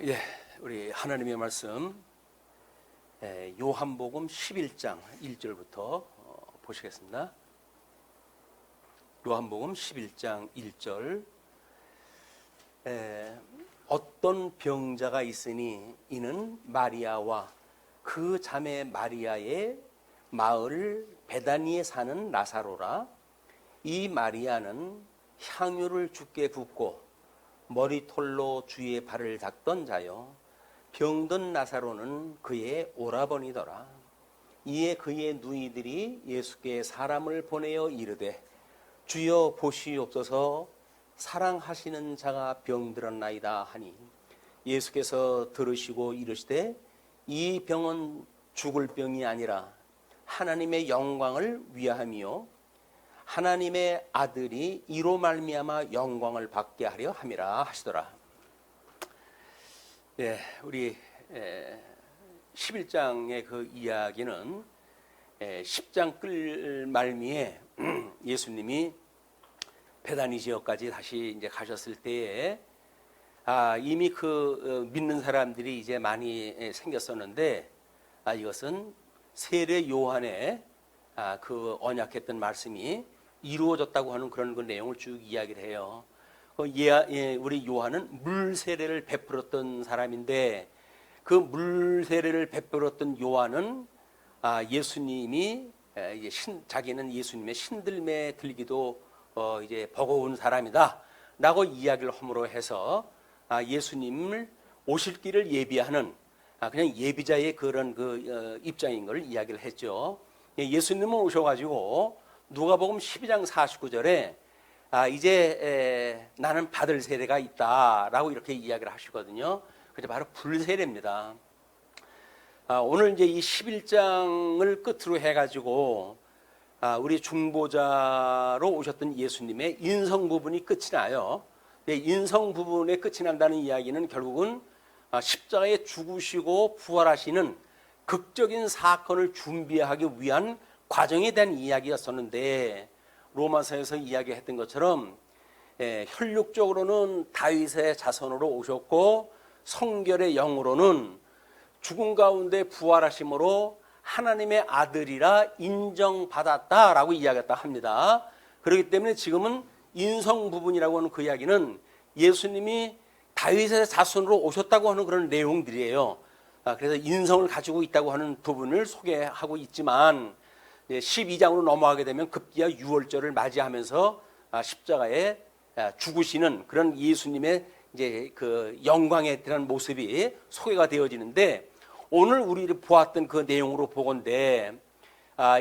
예, 우리 하나님의 말씀 요한복음 11장 1절부터 보시겠습니다. 요한복음 11장 1절 어떤 병자가 있으니 이는 마리아와 그 자매 마리아의 마을 베다니에 사는 나사로라. 이 마리아는 향유를 주께 붓고 머리털로 주의 발을 닦던 자요, 병든 나사로는 그의 오라버니더라. 이에 그의 누이들이 예수께 사람을 보내어 이르되 주여 보시옵소서, 사랑하시는 자가 병들었나이다 하니 예수께서 들으시고 이르시되 이 병은 죽을 병이 아니라 하나님의 영광을 위하미요 하나님의 아들이 이로 말미암아 영광을 받게 하려 함이라 하시더라. 예, 우리 11장의 그 이야기는 10장 끌 말미에 예수님이 베다니 지역까지 다시 이제 가셨을 때에 이미 그 믿는 사람들이 이제 많이 생겼었는데 이것은 세례 요한의 그 언약했던 말씀이 이루어졌다고 하는 그런 그 내용을 쭉 이야기를 해요. 우리 요한은 물 세례를 베풀었던 사람인데 그 물 세례를 베풀었던 요한은 예수님이 자기는 예수님의 신들매 들기도 이제 버거운 사람이다라고 이야기를 함으로 해서 예수님을 오실 길을 예비하는 그냥 예비자의 그런 그 입장인 걸 이야기를 했죠. 예수님은 오셔가지고 누가복음 12장 49절에 이제 나는 받을 세례가 있다라고 이렇게 이야기를 하시거든요. 그게 바로 불세례입니다. 오늘 이제 이 11장을 끝으로 해가지고 우리 중보자로 오셨던 예수님의 인성 부분이 끝이 나요. 인성 부분에 끝이 난다는 이야기는 결국은 십자가에 죽으시고 부활하시는 극적인 사건을 준비하기 위한 과정에 대한 이야기였었는데, 로마서에서 이야기했던 것처럼 혈육적으로는 다윗의 자손으로 오셨고 성결의 영으로는 죽음 가운데 부활하심으로 하나님의 아들이라 인정받았다라고 이야기했다 합니다. 그렇기 때문에 지금은 인성 부분이라고 하는 그 이야기는 예수님이 다윗의 자손으로 오셨다고 하는 그런 내용들이에요. 그래서 인성을 가지고 있다고 하는 부분을 소개하고 있지만 12장으로 넘어가게 되면 급기야 유월절을 맞이하면서 십자가에 죽으시는 그런 예수님의 이제 그 영광에 대한 모습이 소개가 되어지는데, 오늘 우리를 보았던 그 내용으로 보건대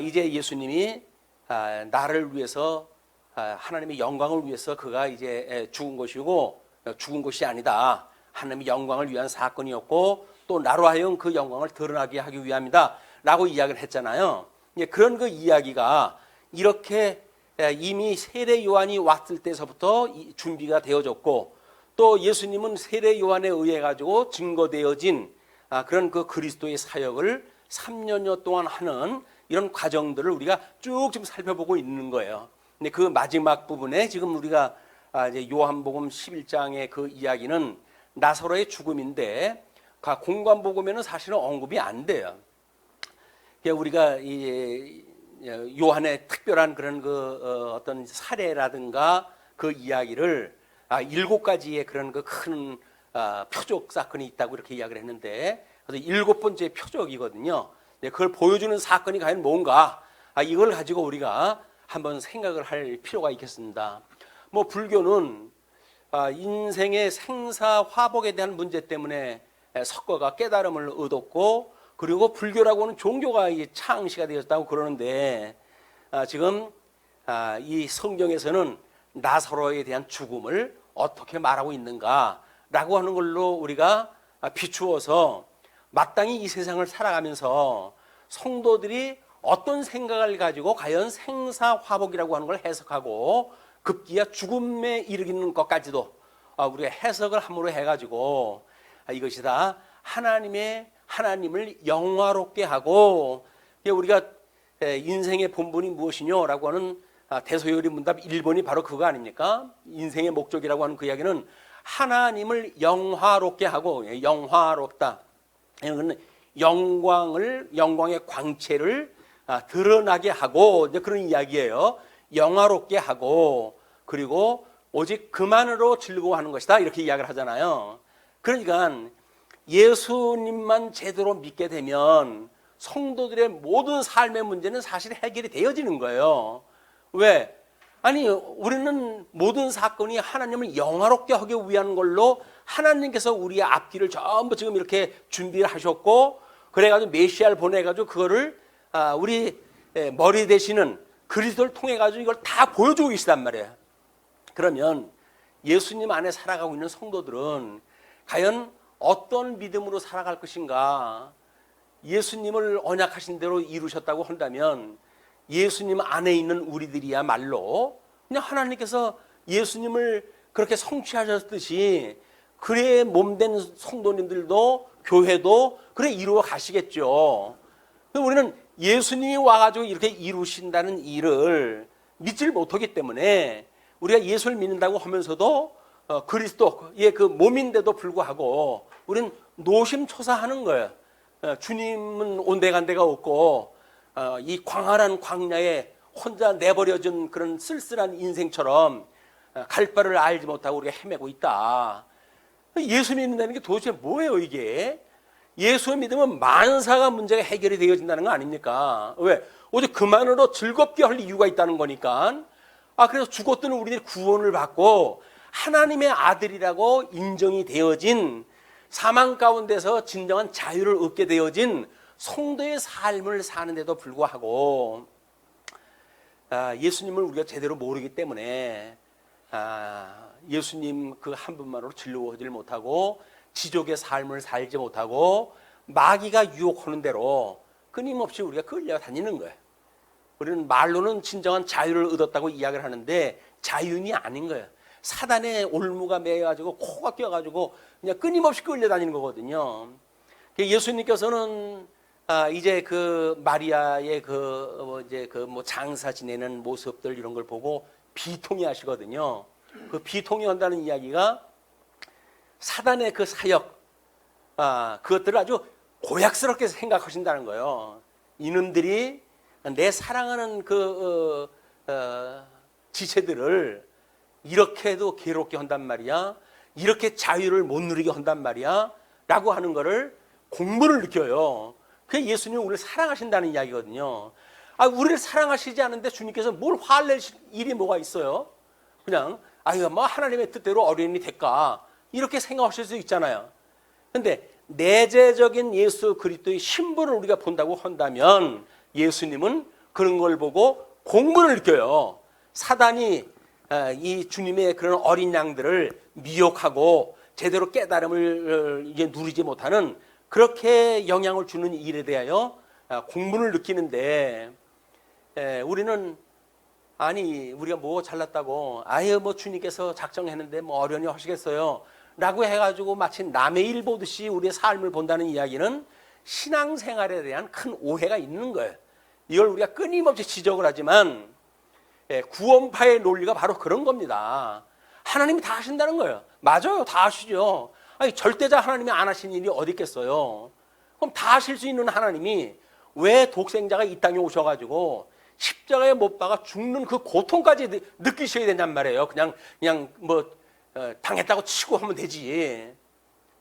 이제 예수님이 나를 위해서 하나님의 영광을 위해서 그가 이제 죽은 것이고 죽은 것이 아니다. 하나님의 영광을 위한 사건이었고 또 나로 하여금 그 영광을 드러나게 하기 위함이다 라고 이야기를 했잖아요. 그런 그 이야기가 이렇게 이미 세례 요한이 왔을 때서부터 준비가 되어졌고, 또 예수님은 세례 요한에 의해 가지고 증거되어진 그런 그 그리스도의 사역을 3년여 동안 하는 이런 과정들을 우리가 쭉 지금 살펴보고 있는 거예요. 근데 그 마지막 부분에 지금 우리가 이제 요한복음 11장의 그 이야기는 나사로의 죽음인데 공관복음에는 사실은 언급이 안 돼요. 우리가 이 요한의 특별한 그런 그 어떤 사례라든가 그 이야기를 7가지의 그런 그 큰 표적 사건이 있다고 이렇게 이야기를 했는데, 그래서 7번째 표적이거든요. 그걸 보여주는 사건이 과연 뭔가, 이걸 가지고 우리가 한번 생각을 할 필요가 있겠습니다. 불교는 인생의 생사화복에 대한 문제 때문에 석가가 깨달음을 얻었고, 그리고 불교라고 하는 종교가 창시가 되었다고 그러는데, 지금 이 성경에서는 나사로에 대한 죽음을 어떻게 말하고 있는가라고 하는 걸로 우리가 비추어서 마땅히 이 세상을 살아가면서 성도들이 어떤 생각을 가지고 과연 생사화복이라고 하는 걸 해석하고 급기야 죽음에 이르기는 것까지도 우리가 해석을 함으로 해가지고 이것이 다 하나님을 영화롭게 하고, 우리가 인생의 본분이 무엇이냐라고 하는 대소요리 문답 1번이 바로 그거 아닙니까? 인생의 목적이라고 하는 그 이야기는 하나님을 영화롭게 하고, 영화롭다. 이거는 영광의 광채를 드러나게 하고, 이제 그런 이야기예요. 영화롭게 하고, 그리고 오직 그만으로 즐거워하는 것이다. 이렇게 이야기를 하잖아요. 그러니까 예수님만 제대로 믿게 되면 성도들의 모든 삶의 문제는 사실 해결이 되어지는 거예요. 왜? 아니, 우리는 모든 사건이 하나님을 영화롭게 하기 위한 걸로 하나님께서 우리의 앞뒤를 전부 지금 이렇게 준비를 하셨고, 그래가지고 메시아를 보내가지고 그거를 우리 머리 되시는 그리스도를 통해가지고 이걸 다 보여주고 계시단 말이에요. 그러면 예수님 안에 살아가고 있는 성도들은 과연 어떤 믿음으로 살아갈 것인가? 예수님을 언약하신 대로 이루셨다고 한다면 예수님 안에 있는 우리들이야말로 그냥 하나님께서 예수님을 그렇게 성취하셨듯이 그의 몸된 성도님들도 교회도 그래 이루어 가시겠죠. 우리는 예수님이 와가지고 이렇게 이루신다는 일을 믿질 못하기 때문에 우리가 예수를 믿는다고 하면서도 그리스도의 그 몸인데도 불구하고 우리는 노심초사하는 거예요. 주님은 온데간데가 없고 이 광활한 광야에 혼자 내버려진 그런 쓸쓸한 인생처럼 갈 바를 알지 못하고 우리가 헤매고 있다. 예수 믿는다는 게 도대체 뭐예요 이게? 예수 믿으면 만사가 문제가 해결이 되어진다는 거 아닙니까? 왜? 오직 그만으로 즐겁게 할 이유가 있다는 거니까. 그래서 죽었던 우리들이 구원을 받고 하나님의 아들이라고 인정이 되어진 사망 가운데서 진정한 자유를 얻게 되어진 성도의 삶을 사는데도 불구하고 예수님을 우리가 제대로 모르기 때문에 예수님 그 한 분만으로 즐거워하지 못하고 지족의 삶을 살지 못하고 마귀가 유혹하는 대로 끊임없이 우리가 끌려다니는 거예요. 우리는 말로는 진정한 자유를 얻었다고 이야기를 하는데 자유는 아닌 거예요. 사단의 올무가 매여가지고 코가 껴가지고 그냥 끊임없이 끌려다니는 거거든요. 예수님께서는 이제 그 마리아의 이제 장사 지내는 모습들 이런 걸 보고 비통해 하시거든요. 그 비통해 한다는 이야기가 사단의 그 사역, 그것들을 아주 고약스럽게 생각하신다는 거예요. 이놈들이 내 사랑하는 그 지체들을 이렇게도 괴롭게 한단 말이야, 이렇게 자유를 못 누리게 한단 말이야 라고 하는 거를 공분을 느껴요. 그게 예수님이 우리를 사랑하신다는 이야기거든요. 우리를 사랑하시지 않은데 주님께서 뭘 화를 낼 일이 뭐가 있어요? 그냥 뭐 하나님의 뜻대로 어린이 될까 이렇게 생각하실 수 있잖아요. 그런데 내재적인 예수 그리스도의 신분을 우리가 본다고 한다면 예수님은 그런 걸 보고 공분을 느껴요. 사단이 이 주님의 그런 어린 양들을 미혹하고 제대로 깨달음을 이제 누리지 못하는 그렇게 영향을 주는 일에 대하여 공분을 느끼는데, 우리는 우리가 뭐 잘났다고 뭐 주님께서 작정했는데 뭐 어련히 하시겠어요 라고 해가지고 마치 남의 일 보듯이 우리의 삶을 본다는 이야기는 신앙생활에 대한 큰 오해가 있는 거예요. 이걸 우리가 끊임없이 지적을 하지만 구원파의 논리가 바로 그런 겁니다. 하나님이 다 하신다는 거예요. 맞아요, 다 하시죠. 절대자 하나님이 안 하신 일이 어디 있겠어요. 그럼 다 하실 수 있는 하나님이 왜 독생자가 이 땅에 오셔가지고 십자가에 못 박아 죽는 그 고통까지 느끼셔야 된단 말이에요. 그냥 당했다고 치고 하면 되지.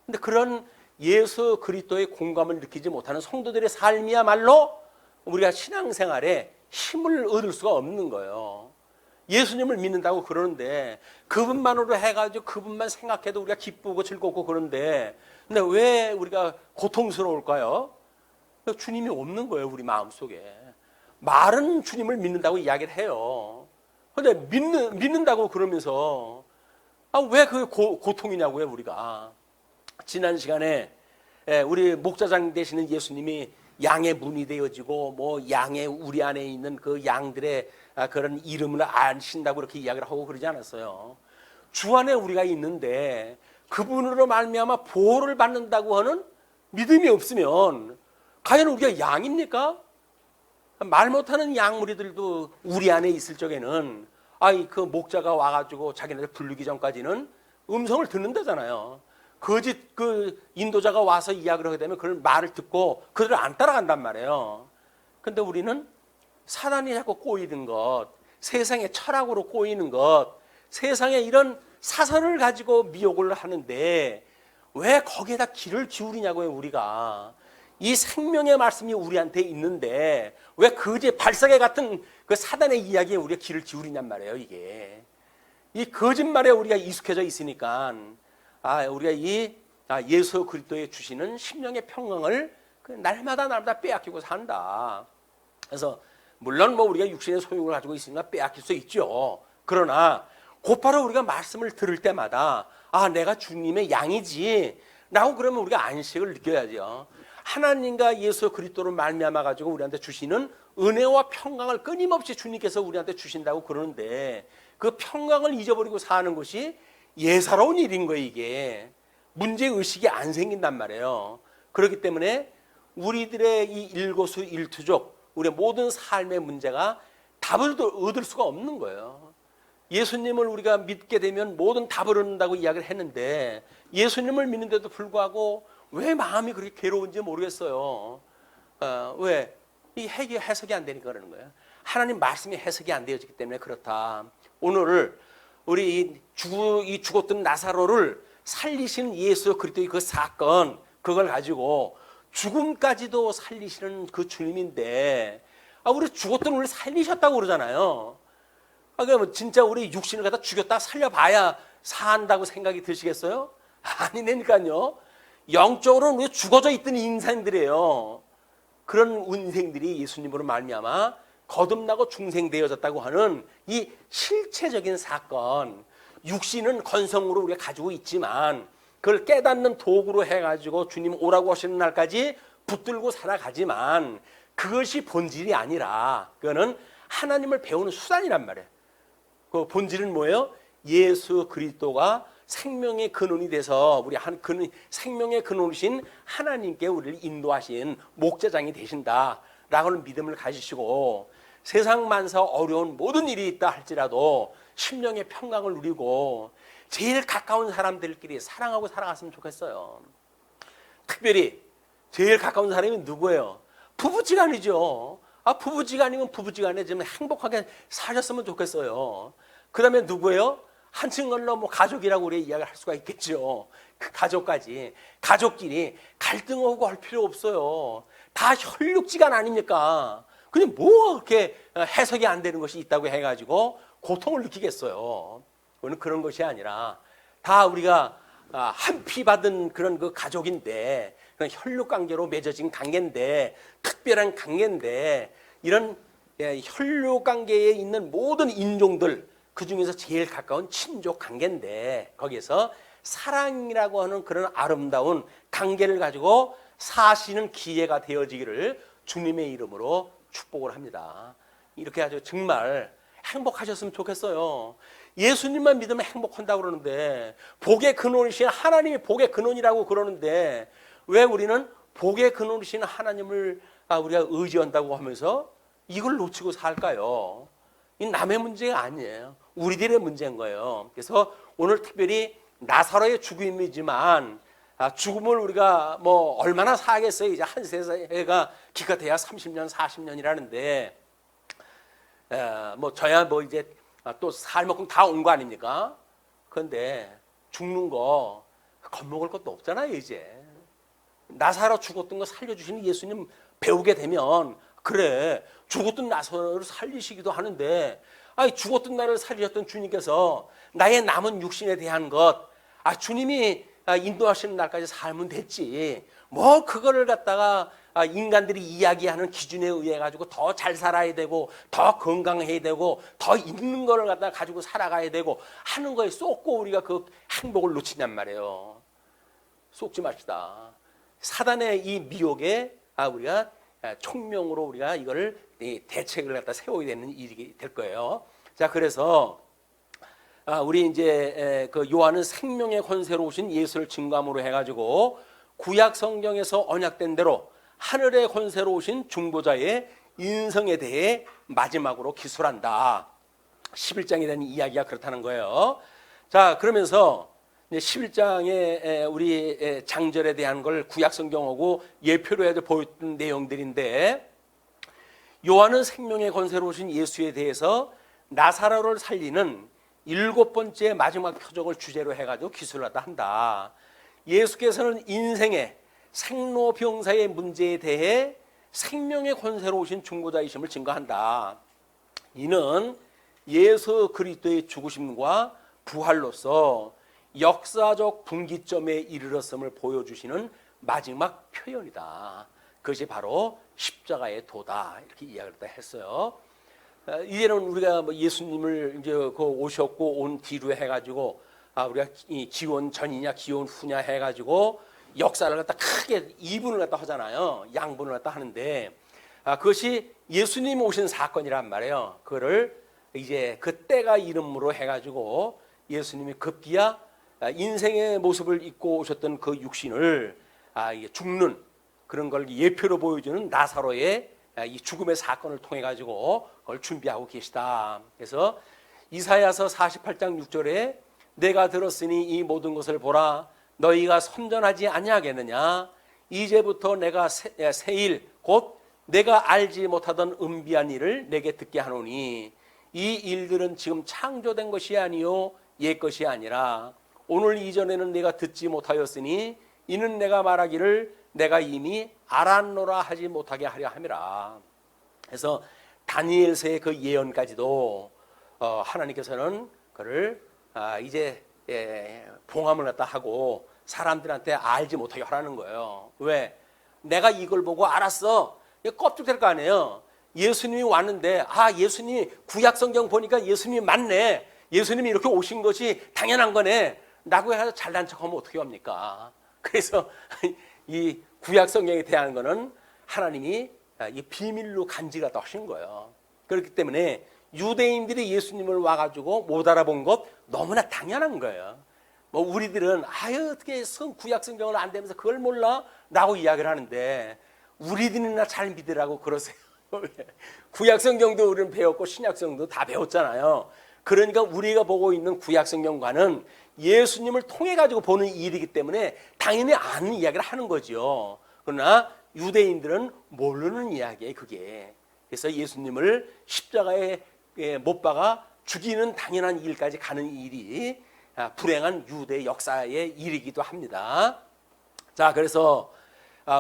근데 그런 예수 그리스도의 공감을 느끼지 못하는 성도들의 삶이야말로 우리가 신앙생활에 힘을 얻을 수가 없는 거예요. 예수님을 믿는다고 그러는데 그분만으로 해가지고 그분만 생각해도 우리가 기쁘고 즐겁고 그런데 근데 왜 우리가 고통스러울까요? 주님이 없는 거예요, 우리 마음속에. 말은 주님을 믿는다고 이야기를 해요. 근데 믿는다고 그러면서 왜 그게 고통이냐고요, 우리가. 지난 시간에 우리 목자장 되시는 예수님이 양의 문이 되어지고 양의 우리 안에 있는 그 양들의 그런 이름을 아신다고 그렇게 이야기를 하고 그러지 않았어요. 주 안에 우리가 있는데 그분으로 말미암아 보호를 받는다고 하는 믿음이 없으면 과연 우리가 양입니까? 말 못하는 양무리들도 우리 안에 있을 적에는 그 목자가 와가지고 자기네들 부르기 전까지는 음성을 듣는다잖아요. 거짓 그 인도자가 와서 이야기를 하게 되면 그걸 말을 듣고 그들을 안 따라간단 말이에요. 근데 우리는 사단이 자꾸 꼬이는 것, 세상의 철학으로 꼬이는 것, 세상의 이런 사설을 가지고 미혹을 하는데 왜 거기에다 귀를 기울이냐고요. 우리가 이 생명의 말씀이 우리한테 있는데 왜 거짓 발사계 같은 그 사단의 이야기에 우리가 귀를 기울이냔 말이에요. 이게 이 거짓말에 우리가 익숙해져 있으니까 우리가 이 예수 그리스도의 주시는 심령의 평강을 날마다 빼앗기고 산다. 그래서 물론 뭐 우리가 육신의 소욕을 가지고 있으니까 빼앗길 수 있죠. 그러나 곧바로 우리가 말씀을 들을 때마다 내가 주님의 양이지 라고 그러면 우리가 안식을 느껴야죠. 하나님과 예수 그리스도로 말미암아 가지고 우리한테 주시는 은혜와 평강을 끊임없이 주님께서 우리한테 주신다고 그러는데 그 평강을 잊어버리고 사는 것이 예사로운 일인 거예요. 이게 문제의식이 안 생긴단 말이에요. 그렇기 때문에 우리들의 이 일거수일투족 우리의 모든 삶의 문제가 답을 얻을 수가 없는 거예요. 예수님을 우리가 믿게 되면 모든 답을 얻는다고 이야기를 했는데 예수님을 믿는데도 불구하고 왜 마음이 그렇게 괴로운지 모르겠어요. 왜? 이 해석이 안 되니까 그러는 거예요. 하나님 말씀이 해석이 안 되어지기 때문에 그렇다. 오늘 우리 이 죽었던 나사로를 살리신 예수 그리스도의 그 사건, 그걸 가지고 죽음까지도 살리시는 그 주님인데 우리 죽었던 우리를 살리셨다고 그러잖아요. 그러면 진짜 우리 육신을 갖다 죽였다 살려봐야 산다고 생각이 드시겠어요? 아니니까요. 영적으로는 우리 죽어져 있던 인생들이에요. 그런 인생들이 예수님으로 말미암아 거듭나고 중생되어졌다고 하는 이 실체적인 사건, 육신은 건성으로 우리가 가지고 있지만 그걸 깨닫는 도구로 해가지고 주님 오라고 하시는 날까지 붙들고 살아가지만 그것이 본질이 아니라 그거는 하나님을 배우는 수단이란 말이에요. 그 본질은 뭐예요? 예수 그리스도가 생명의 근원이 돼서 우리 생명의 근원이신 하나님께 우리를 인도하신 목자장이 되신다라고는 믿음을 가지시고 세상 만사 어려운 모든 일이 있다 할지라도 심령의 평강을 누리고 제일 가까운 사람들끼리 사랑하고 살아갔으면 좋겠어요. 특별히 제일 가까운 사람이 누구예요? 부부지간이죠. 부부지간이면 부부지간에 좀 행복하게 사셨으면 좋겠어요. 그 다음에 누구예요? 한층 걸로 뭐 가족이라고 우리 이야기를 할 수가 있겠죠. 그 가족까지. 가족끼리 갈등하고 할 필요 없어요. 다 혈육지간 아닙니까? 근데 뭐 그렇게 해석이 안 되는 것이 있다고 해가지고 고통을 느끼겠어요. 그런 것이 아니라 다 우리가 한 피 받은 그런 그 가족인데 그런 혈육 관계로 맺어진 관계인데 특별한 관계인데 이런 혈육 관계에 있는 모든 인종들 그 중에서 제일 가까운 친족 관계인데 거기에서 사랑이라고 하는 그런 아름다운 관계를 가지고 사시는 기회가 되어지기를 주님의 이름으로 축복을 합니다. 이렇게 아주 정말 행복하셨으면 좋겠어요. 예수님만 믿으면 행복한다고 그러는데 복의 근원이신 하나님이 복의 근원이라고 그러는데 왜 우리는 복의 근원이신 하나님을 우리가 의지한다고 하면서 이걸 놓치고 살까요? 이 남의 문제가 아니에요. 우리들의 문제인 거예요. 그래서 오늘 특별히 나사로의 죽음이지만 죽음을 우리가 뭐 얼마나 사겠어요. 이제 한 세대가 기껏해야 30년, 40년이라는데 뭐 저야 뭐 이제 또 살 만큼 다 온 거 아닙니까? 그런데 죽는 거 겁먹을 것도 없잖아요. 이제 나사로 죽었던 거 살려주시는 예수님 배우게 되면 그래 죽었던 나사로를 살리시기도 하는데 죽었던 나를 살리셨던 주님께서 나의 남은 육신에 대한 것 주님이 인도하시는 날까지 살면 됐지 뭐 그거를 갖다가 인간들이 이야기하는 기준에 의해 가지고 더 잘 살아야 되고 더 건강해야 되고 더 있는 거를 갖다가 가지고 살아가야 되고 하는 거에 쏟고 우리가 그 행복을 놓치냔 말이에요. 쏟지 맙시다. 사단의 이 미혹에 우리가 총명으로 우리가 이거를 대책을 갖다 세워야 되는 일이 될 거예요. 자, 그래서 우리 이제 그 요한은 생명의 권세로 오신 예수를 증거함으로 해가지고 구약 성경에서 언약된 대로 하늘의 권세로 오신 중보자의 인성에 대해 마지막으로 기술한다. 11장에 대한 이야기가 그렇다는 거예요. 자, 그러면서 11장에 우리 장절에 대한 걸 구약성경하고 예표로 해서 보였던 내용들인데, 요한은 생명의 권세로 오신 예수에 대해서 나사로를 살리는 7번째 마지막 표적을 주제로 해가지고 기술하다 한다. 예수께서는 인생의 생로병사의 문제에 대해 생명의 권세로 오신 중보자이심을 증거한다. 이는 예수 그리스도의 죽으심과 부활로서 역사적 분기점에 이르렀음을 보여주시는 마지막 표현이다. 그것이 바로 십자가의 도다. 이렇게 이야기를 했어요. 이제는 우리가 예수님을 이제 오셨고 온 뒤로 해가지고 우리가 기원 전이냐 기원 후냐 해가지고 역사를 갖다 크게 이분을 갖다 하잖아요. 양분을 갖다 하는데 그것이 예수님 오신 사건이란 말이에요. 그거를 이제 그때가 이름으로 해가지고 예수님이 급기야 인생의 모습을 입고 오셨던 그 육신을 죽는 그런 걸 예표로 보여주는 나사로의 이 죽음의 사건을 통해 가지고 그걸 준비하고 계시다. 그래서 이사야서 48장 6절에 내가 들었으니 이 모든 것을 보라 너희가 선전하지 아니하겠느냐 이제부터 내가 새일 곧 내가 알지 못하던 은비한 일을 내게 듣게 하노니 이 일들은 지금 창조된 것이 아니요 옛 것이 아니라 오늘 이전에는 내가 듣지 못하였으니 이는 내가 말하기를 내가 이미 알았노라 하지 못하게 하려 함이라. 그래서 다니엘서의 그 예언까지도 하나님께서는 그를 이제 봉함을 갖다 하고 사람들한테 알지 못하게 하라는 거예요. 왜? 내가 이걸 보고 알았어. 껍질 거 아니에요. 예수님이 왔는데 예수님이 구약성경 보니까 예수님이 맞네. 예수님이 이렇게 오신 것이 당연한 거네 라고 해서 잘난 척하면 어떻게 합니까? 그래서 이 구약성경에 대한 거는 하나님이 이 비밀로 간직하다 하신 거예요. 그렇기 때문에 유대인들이 예수님을 와가지고 못 알아본 것 너무나 당연한 거예요. 우리들은 어떻게 구약성경을 안 되면서 그걸 몰라? 라고 이야기를 하는데 우리들이나 잘 믿으라고 그러세요. 구약성경도 우리는 배웠고 신약성경도 다 배웠잖아요. 그러니까 우리가 보고 있는 구약성경과는 예수님을 통해 가지고 보는 일이기 때문에 당연히 아는 이야기를 하는 거죠. 그러나 유대인들은 모르는 이야기예요, 그게. 그래서 예수님을 십자가에 못 박아 죽이는 당연한 일까지 가는 일이 불행한 유대 역사의 일이기도 합니다. 자, 그래서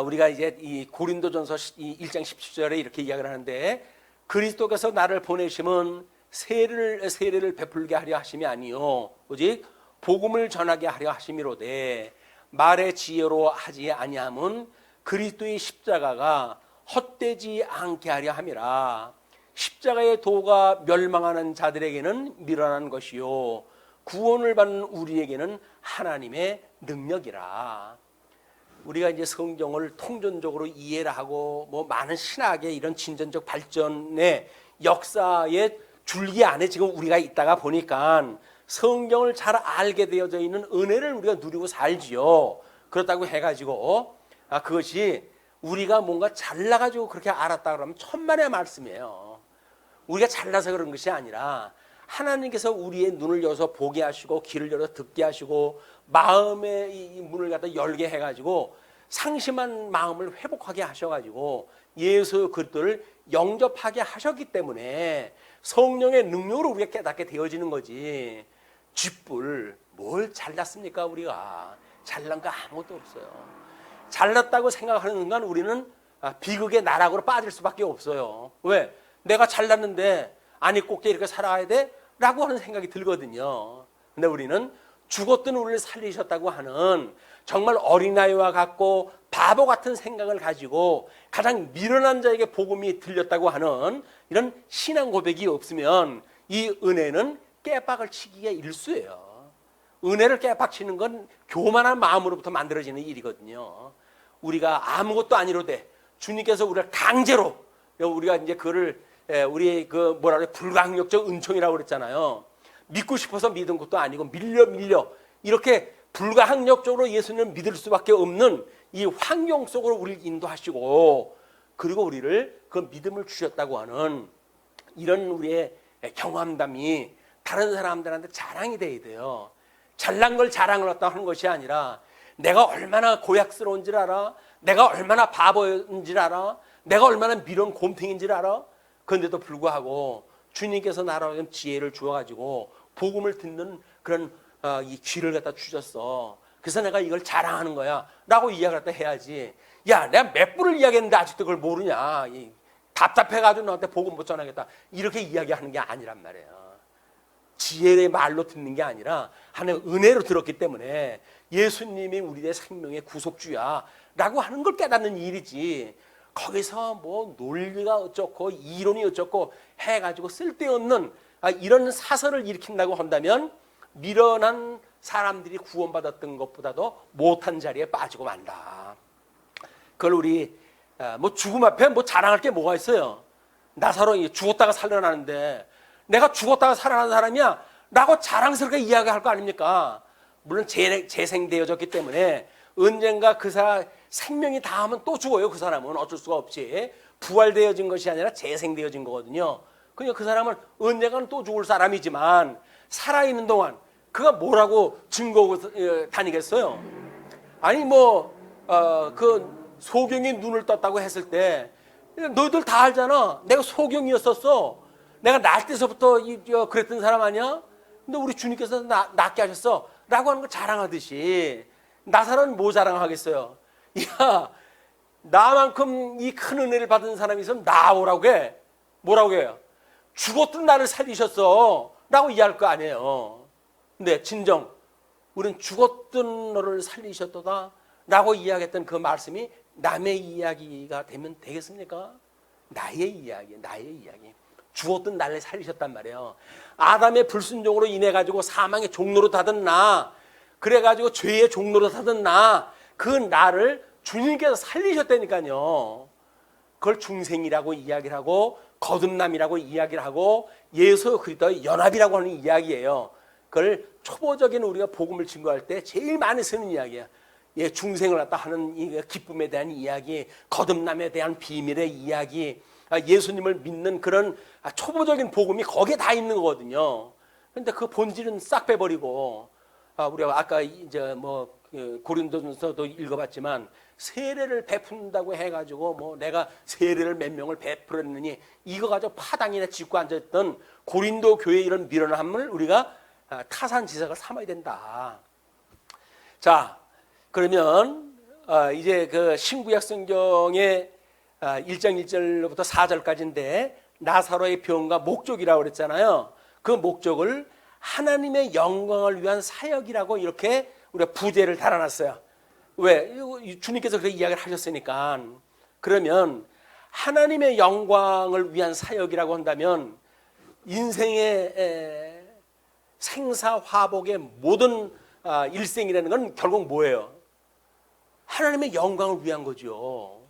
우리가 이제 이 고린도전서 1장 17절에 이렇게 이야기를 하는데 그리스도께서 나를 보내심은 세례를 베풀게 하려 하심이 아니요 오직 복음을 전하게 하려 하심이로되 말의 지혜로 하지 아니함은 그리스도의 십자가가 헛되지 않게 하려 함이라. 십자가의 도가 멸망하는 자들에게는 미련한 것이요 구원을 받는 우리에게는 하나님의 능력이라. 우리가 이제 성경을 통전적으로 이해를 하고 많은 신학의 이런 진전적 발전의 역사의 줄기 안에 지금 우리가 있다가 보니까 성경을 잘 알게 되어져 있는 은혜를 우리가 누리고 살지요. 그렇다고 해가지고 그것이 우리가 뭔가 잘나가지고 그렇게 알았다 그러면 천만의 말씀이에요. 우리가 잘나서 그런 것이 아니라 하나님께서 우리의 눈을 열어서 보게 하시고 귀를 열어서 듣게 하시고 마음의 이 문을 갖다 열게 해가지고 상심한 마음을 회복하게 하셔가지고 예수 그리스도를 영접하게 하셨기 때문에 성령의 능력으로 우리가 깨닫게 되어지는 거지. 쥐뿔 뭘 잘났습니까? 우리가 잘난 거 아무것도 없어요. 잘났다고 생각하는 순간 우리는 비극의 나락으로 빠질 수밖에 없어요. 왜? 내가 잘났는데 아니 꼭 이렇게 살아야 돼? 라고 하는 생각이 들거든요. 근데 우리는 죽었던 우리를 살리셨다고 하는 정말 어린아이와 같고 바보 같은 생각을 가지고 가장 미련한 자에게 복음이 들렸다고 하는 이런 신앙 고백이 없으면 이 은혜는 깨박을 치기가 일쑤예요. 은혜를 깨박치는 건 교만한 마음으로부터 만들어지는 일이거든요. 우리가 아무것도 아니로되 주님께서 우리를 강제로 우리가 이제 그거를 우리의 그 뭐라 그래 불가항력적 은총이라고 그랬잖아요. 믿고 싶어서 믿은 것도 아니고 밀려 이렇게 불가항력적으로 예수님을 믿을 수밖에 없는 이 환경 속으로 우리를 인도하시고 그리고 우리를 그 믿음을 주셨다고 하는 이런 우리의 경험담이 다른 사람들한테 자랑이 돼야 돼요. 잘난 걸 자랑을 갖다 하는 것이 아니라 내가 얼마나 고약스러운지를 알아. 내가 얼마나 바보인지를 알아. 내가 얼마나 미련 곰탱인지를 알아. 그런데도 불구하고 주님께서 나라로 지혜를 주어가지고 복음을 듣는 그런 이 귀를 갖다 주셨어. 그래서 내가 이걸 자랑하는 거야 라고 이야기를 갖다 해야지. 야, 내가 몇 분을 이야기했는데 아직도 그걸 모르냐. 답답해가지고 너한테 복음 못 전하겠다. 이렇게 이야기하는 게 아니란 말이에요. 지혜의 말로 듣는 게 아니라 하나님의 은혜로 들었기 때문에 예수님이 우리의 생명의 구속주야 라고 하는 걸 깨닫는 일이지. 거기서 뭐 논리가 어쩌고 이론이 어쩌고 해가지고 쓸데없는 이런 사설을 일으킨다고 한다면 미련한 사람들이 구원받았던 것보다도 못한 자리에 빠지고 만다. 그걸 우리 뭐 죽음 앞에 뭐 자랑할 게 뭐가 있어요. 나사로 죽었다가 살아나는데 내가 죽었다가 살아난 사람이야 라고 자랑스럽게 이야기할 거 아닙니까? 물론 재생되어졌기 때문에 언젠가 그 사람 생명이 다하면 또 죽어요. 그 사람은 어쩔 수가 없지. 부활되어진 것이 아니라 재생되어진 거거든요. 그러니까 그 사람은 언젠가는 또 죽을 사람이지만 살아있는 동안 그가 뭐라고 증거하고 다니겠어요? 아니 그 소경이 눈을 떴다고 했을 때 너희들 다 알잖아. 내가 소경이었었어. 내가 날 때서부터 그랬던 사람 아니야? 근데 우리 주님께서 낫게 하셨어 라고 하는 걸 자랑하듯이 나사로는 뭐 자랑하겠어요? 야, 나만큼 이 큰 은혜를 받은 사람이 있으면 나오라고 해. 뭐라고 해요? 죽었던 나를 살리셨어 라고 이야기할 거 아니에요. 근데 진정 우리는 죽었던 너를 살리셨도다 라고 이야기했던 그 말씀이 남의 이야기가 되면 되겠습니까? 나의 이야기, 나의 이야기. 죽었던 나를 살리셨단 말이에요. 아담의 불순종으로 인해 가지고 사망의 종로로 타던 나, 그래가지고 죄의 종로로 타던 나, 그 나를 주님께서 살리셨다니까요. 그걸 중생이라고 이야기를 하고 거듭남이라고 이야기를 하고 예수 그리스도의 연합이라고 하는 이야기예요. 그걸 초보적인 우리가 복음을 증거할 때 제일 많이 쓰는 이야기야. 중생을 갖다 하는 이 기쁨에 대한 이야기, 거듭남에 대한 비밀의 이야기, 예수님을 믿는 그런 초보적인 복음이 거기에 다 있는 거거든요. 그런데 그 본질은 싹 빼버리고 우리가 아까 이제 고린도전서도 읽어봤지만 세례를 베푼다고 해가지고 내가 세례를 몇 명을 베풀었느니 이거 가지고 파당이나 짚고 앉아있던 고린도 교회의 이런 미련함을 우리가 타산지석을 삼아야 된다. 자, 그러면 이제 그 신구약 성경의 1장 1절부터 4절까지인데 나사로의 병과 목적이라고 그랬잖아요. 그 목적을 하나님의 영광을 위한 사역이라고 이렇게 우리가 부제를 달아놨어요. 왜? 주님께서 그렇게 이야기를 하셨으니까. 그러면 하나님의 영광을 위한 사역이라고 한다면 인생의 생사화복의 모든 일생이라는 건 결국 뭐예요? 하나님의 영광을 위한 거죠.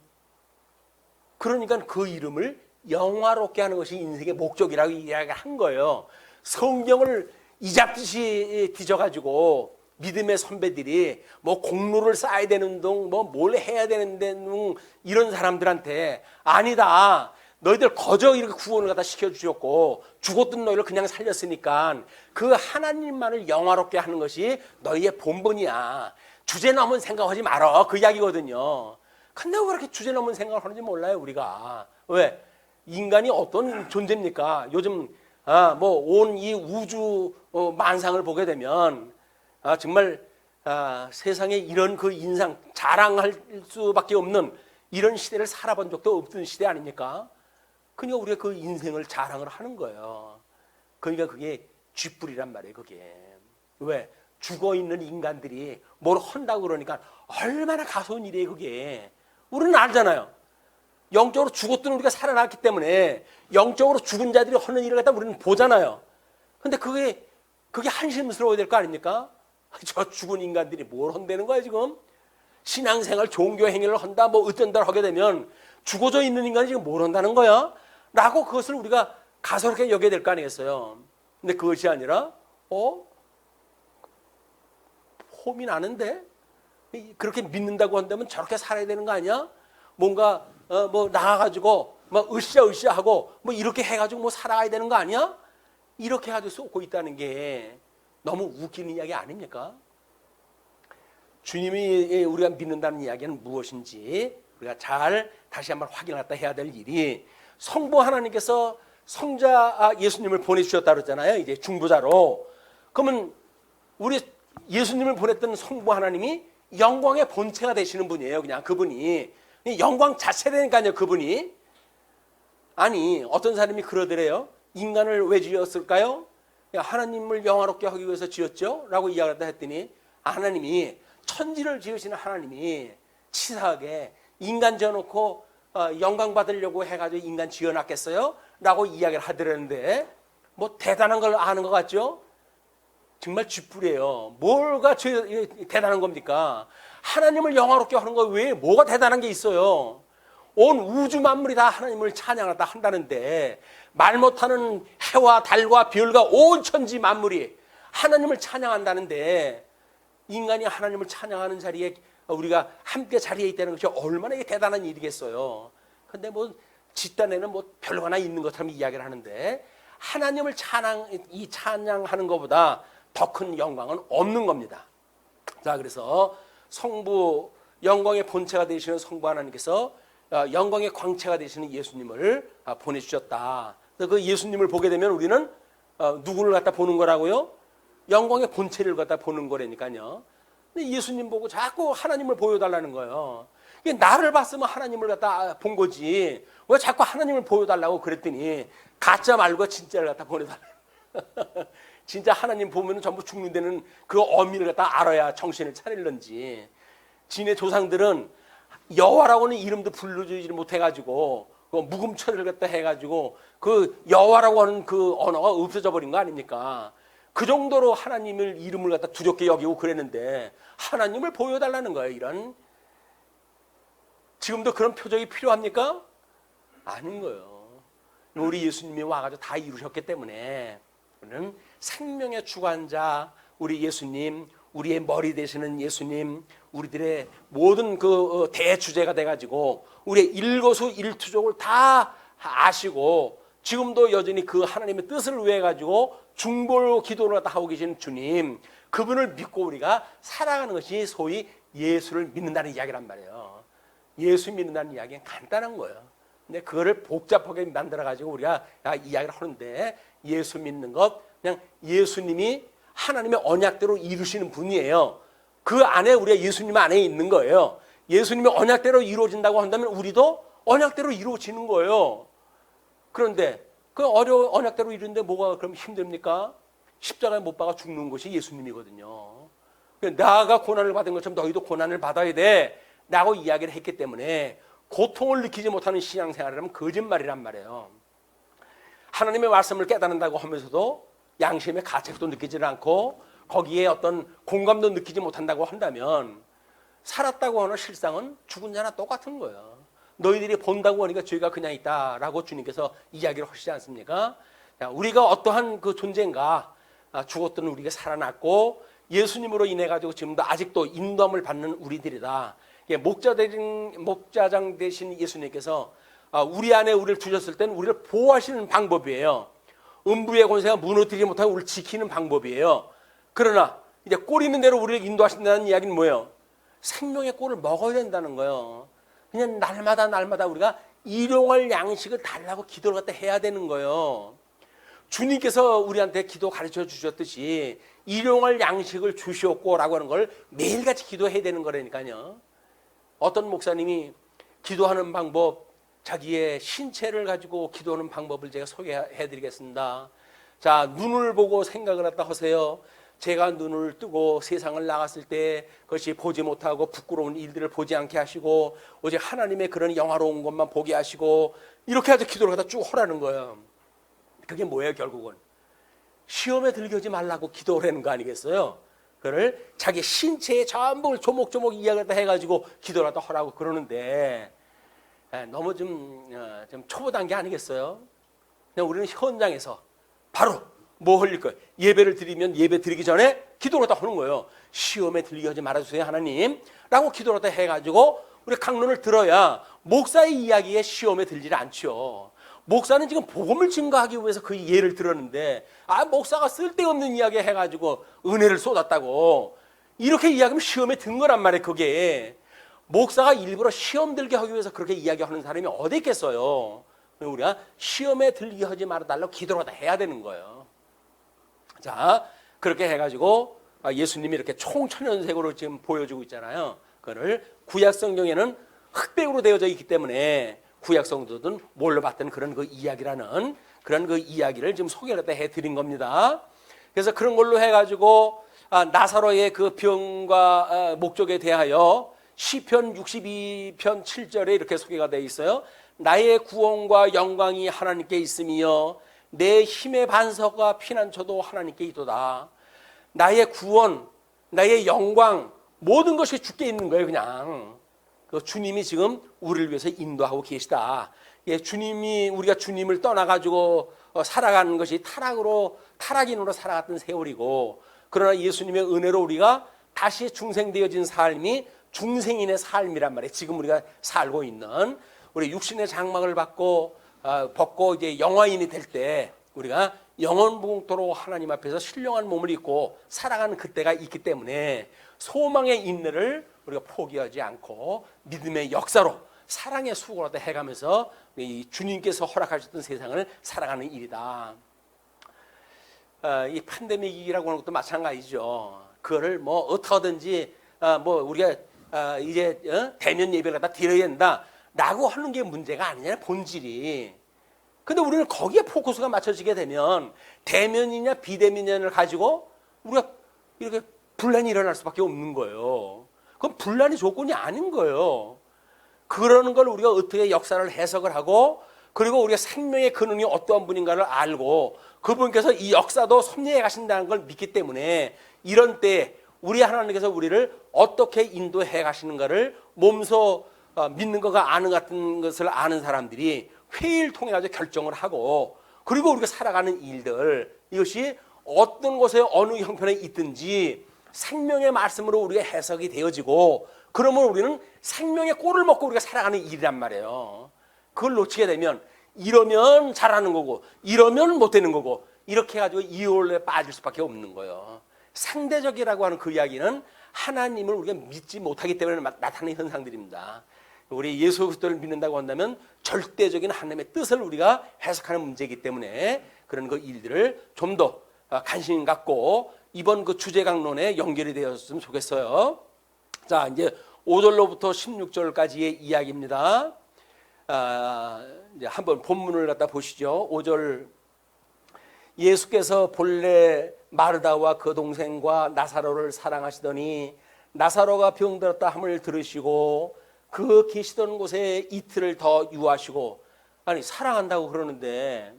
그러니까 그 이름을 영화롭게 하는 것이 인생의 목적이라고 이야기한 거예요. 성경을 이잡듯이 뒤져가지고 믿음의 선배들이 공로를 쌓아야 되는 둥, 뭘 해야 되는데 둥 이런 사람들한테 아니다. 너희들 거저 이렇게 구원을 갖다 시켜주셨고 죽었던 너희를 그냥 살렸으니까 그 하나님만을 영화롭게 하는 것이 너희의 본분이야. 주제 넘은 생각하지 말어. 그 이야기거든요. 근데 왜 그렇게 주제 넘은 생각을 하는지 몰라요, 우리가. 왜? 인간이 어떤 존재입니까? 요즘 온 이 우주 만상을 보게 되면 정말 세상에 이런 그 인상 자랑할 수밖에 없는 이런 시대를 살아본 적도 없던 시대 아닙니까? 그러니까 우리가 그 인생을 자랑을 하는 거예요. 그러니까 그게 쥐뿔이란 말이에요. 그게 왜? 죽어있는 인간들이 뭘 한다고 그러니까 얼마나 가소운 일이에요. 그게 우리는 알잖아요. 영적으로 죽었던 우리가 살아났기 때문에 영적으로 죽은 자들이 하는 일을 갖다 우리는 보잖아요. 근데 그게 한심스러워야 될 거 아닙니까? 저 죽은 인간들이 뭘 한다는 거야 지금? 신앙생활 종교 행위를 한다 어쩐다 하게 되면 죽어져 있는 인간이 지금 뭘 한다는 거야? 라고 그것을 우리가 가소롭게 여겨야 될 거 아니겠어요? 근데 그것이 아니라 폼이 나는데 그렇게 믿는다고 한다면 저렇게 살아야 되는 거 아니야? 뭔가 나가가지고 으쌰으쌰하고 이렇게 해가지고 살아가야 되는 거 아니야? 이렇게 해가지고 쏟고 있다는 게 너무 웃기는 이야기 아닙니까? 주님이 우리가 믿는다는 이야기는 무엇인지 우리가 잘 다시 한번 확인했다 해야 될 일이, 성부 하나님께서 성자 예수님을 보내주셨다 그랬잖아요. 이제 중보자로. 그러면 우리 예수님을 보냈던 성부 하나님이 영광의 본체가 되시는 분이에요. 그냥 그분이 영광 자체라니까요. 그분이. 아니 어떤 사람이 그러더래요. 인간을 왜 지었을까요? 하나님을 영화롭게 하기 위해서 지었죠 라고 이야기를 했더니, 하나님이 천지를 지으시는 하나님이 치사하게 인간 지어놓고 영광 받으려고 해가지고 인간 지어놨겠어요? 라고 이야기를 하더랬는데, 뭐 대단한 걸 아는 것 같죠? 정말 쥐뿔이에요. 뭐가 대단한 겁니까? 하나님을 영화롭게 하는 거 외에 뭐가 대단한 게 있어요? 온 우주 만물이 다 하나님을 찬양하다 한다는데, 말 못하는 해와 달과 별과 온 천지 만물이 하나님을 찬양한다는데, 인간이 하나님을 찬양하는 자리에 우리가 함께 자리에 있다는 것이 얼마나 대단한 일이겠어요. 근데 뭐 집단에는 뭐 별거 하나 있는 것처럼 이야기를 하는데, 하나님을 찬양하는 것보다 더 큰 영광은 없는 겁니다. 자, 그래서 성부, 영광의 본체가 되시는 성부 하나님께서 영광의 광채가 되시는 예수님을 보내주셨다. 그 예수님을 보게 되면 우리는 누구를 갖다 보는 거라고요? 영광의 본체를 갖다 보는 거라니까요. 근데 예수님 보고 자꾸 하나님을 보여달라는 거예요. 나를 봤으면 하나님을 갖다 본 거지, 왜 자꾸 하나님을 보여달라고 그랬더니 가짜 말고 진짜를 갖다 보내달라. 진짜 하나님 보면 전부 죽는 데는 그 어미를 갖다 알아야 정신을 차릴런지. 지네 조상들은 여호와라고는 이름도 불러주지 못해가지고 그 묵음처리를 갖다 해가지고 그 여호와라고 하는 그 언어가 없어져 버린 거 아닙니까? 그 정도로 하나님을 이름을 갖다 두렵게 여기고 그랬는데 하나님을 보여달라는 거예요. 이런, 지금도 그런 표적이 필요합니까? 아닌 거예요. 우리 예수님이 와가지고 다 이루셨기 때문에, 우리는 생명의 주관자 우리 예수님, 우리의 머리 되시는 예수님, 우리들의 모든 그 대주제가 돼가지고 우리의 일거수일투족을 다 아시고 지금도 여전히 그 하나님의 뜻을 위해 가지고 중보 기도를 하고 계신 주님, 그분을 믿고 우리가 살아가는 것이 소위 예수를 믿는다는 이야기란 말이에요. 예수 믿는다는 이야기는 간단한 거예요. 근데 그거를 복잡하게 만들어 가지고 우리가 이야기를 하는데, 예수 믿는 것, 그냥 예수님이 하나님의 언약대로 이루시는 분이에요. 그 안에 우리가 예수님 안에 있는 거예요. 예수님의 언약대로 이루어진다고 한다면 우리도 언약대로 이루어지는 거예요. 그런데 그 언약대로 이루는데 뭐가 그럼 힘듭니까? 십자가에 못 박아 죽는 것이 예수님이거든요. 나가 고난을 받은 것처럼 너희도 고난을 받아야 돼 라고 이야기를 했기 때문에 고통을 느끼지 못하는 신앙생활이라면 거짓말이란 말이에요. 하나님의 말씀을 깨닫는다고 하면서도 양심의 가책도 느끼지 않고 거기에 어떤 공감도 느끼지 못한다고 한다면 살았다고 하는 실상은 죽은 자나 똑같은 거예요. 너희들이 본다고 하니까 죄가 그냥 있다라고 주님께서 이야기를 하시지 않습니까? 우리가 어떠한 그 존재인가, 죽었던 우리가 살아났고 예수님으로 인해 가지고 지금도 아직도 인도함을 받는 우리들이다. 목자장 되신 예수님께서 우리 안에 우리를 두셨을 때는 우리를 보호하시는 방법이에요. 음부의 권세가 무너뜨리지 못하고 우리를 지키는 방법이에요. 그러나 이제 꼴 있는 대로 우리를 인도하신다는 이야기는 뭐예요? 생명의 꼴을 먹어야 된다는 거예요. 그냥 날마다 우리가 일용할 양식을 달라고 기도를 갖다 해야 되는 거예요. 주님께서 우리한테 기도 가르쳐 주셨듯이 일용할 양식을 주시옵고라고 하는 걸 매일같이 기도해야 되는 거라니까요. 어떤 목사님이 기도하는 방법, 자기의 신체를 가지고 기도하는 방법을 제가 소개해 드리겠습니다. 자, 눈을 보고 생각을 갖다 하세요. 제가 눈을 뜨고 세상을 나갔을 때 그것이 보지 못하고 부끄러운 일들을 보지 않게 하시고 오직 하나님의 그런 영화로운 것만 보게 하시고 이렇게 해서 기도를 갖다 쭉 하라는 거예요. 그게 뭐예요? 결국은 시험에 들게 하지 말라고 기도를 하는 거 아니겠어요? 그걸 자기 신체의 전부를 조목조목 이야기를 해가지고 기도를 갖다 하라고 그러는데 너무 좀 초보 단계 아니겠어요? 그냥 우리는 현장에서 바로 뭐 흘릴 거예요? 예배를 드리면 예배 드리기 전에 기도를 다 하는 거예요. 시험에 들게 하지 말아주세요 하나님 라고 기도를 다 해가지고 우리 강론을 들어야 목사의 이야기에 시험에 들지 않죠. 목사는 지금 복음을 증거하기 위해서 그 예를 들었는데, 목사가 쓸데없는 이야기 해가지고 은혜를 쏟았다고 이렇게 이야기하면 시험에 든 거란 말이에요. 그게 목사가 일부러 시험 들게 하기 위해서 그렇게 이야기하는 사람이 어디 있겠어요. 우리가 시험에 들게 하지 말아달라고 기도를 다 해야 되는 거예요. 자, 그렇게 해가지고 예수님이 이렇게 총천연색으로 지금 보여주고 있잖아요. 그거를 구약 성경에는 흑백으로 되어져 있기 때문에 구약 성도들은 뭘로 봤던 그런 그 이야기라는 그런 그 이야기를 지금 소개를 해드린 겁니다. 그래서 그런 걸로 해가지고 나사로의 그 병과 목적에 대하여 시편 62편 7절에 이렇게 소개가 되어 있어요. 나의 구원과 영광이 하나님께 있으며 내 힘의 반석과 피난처도 하나님께 있도다. 나의 구원, 나의 영광, 모든 것이 주께 있는 거예요. 그냥 그 주님이 지금 우리를 위해서 인도하고 계시다. 예, 주님이 우리가 주님을 떠나가지고 살아가는 것이 타락인으로 살아갔던 세월이고, 그러나 예수님의 은혜로 우리가 다시 중생되어진 삶이 중생인의 삶이란 말이에요. 지금 우리가 살고 있는 우리 육신의 장막을 벗고 이제 영화인이 될 때 우리가 영원붕토록 하나님 앞에서 신령한 몸을 입고 살아가는 그때가 있기 때문에 소망의 인내를 우리가 포기하지 않고 믿음의 역사로 사랑의 수고로 해가면서 이 주님께서 허락하셨던 세상을 살아가는 일이다. 이 팬데믹이라고 하는 것도 마찬가지죠. 그거를 뭐 어떻게든지 우리가 이제 대면 예배를 갖다 드려야 된다라고 하는 게 문제가 아니냐, 본질이. 근데 우리는 거기에 포커스가 맞춰지게 되면 대면이냐 비대면을 가지고 우리가 이렇게 분란이 일어날 수밖에 없는 거예요. 그건 분란이 조건이 아닌 거예요. 그러는 걸 우리가 어떻게 역사를 해석을 하고, 그리고 우리가 생명의 근원이 어떠한 분인가를 알고 그분께서 이 역사도 섭리해 가신다는 걸 믿기 때문에 이런 때 우리 하나님께서 우리를 어떻게 인도해 가시는가를 몸소 믿는 것과 아는 같은 것을 아는 사람들이 회의를 통해 가지고 결정을 하고, 그리고 우리가 살아가는 일들, 이것이 어떤 곳에 어느 형편에 있든지 생명의 말씀으로 우리가 해석이 되어지고, 그러면 우리는 생명의 꼴을 먹고 우리가 살아가는 일이란 말이에요. 그걸 놓치게 되면 이러면 잘하는 거고 이러면 못 되는 거고 이렇게 해가지고 이혼에 빠질 수밖에 없는 거예요. 상대적이라고 하는 그 이야기는 하나님을 우리가 믿지 못하기 때문에 나타나는 현상들입니다. 우리 예수 그리스도를 믿는다고 한다면 절대적인 하나님의 뜻을 우리가 해석하는 문제이기 때문에 그런 그 일들을 좀 더 관심 갖고 이번 그 주제 강론에 연결이 되었으면 좋겠어요. 자, 이제 5절로부터 16절까지의 이야기입니다. 이제 한번 본문을 갖다 보시죠. 5절. 예수께서 본래 마르다와 그 동생과 나사로를 사랑하시더니 나사로가 병들었다 함을 들으시고 그 계시던 곳에 이틀을 더 유하시고, 아니 사랑한다고 그러는데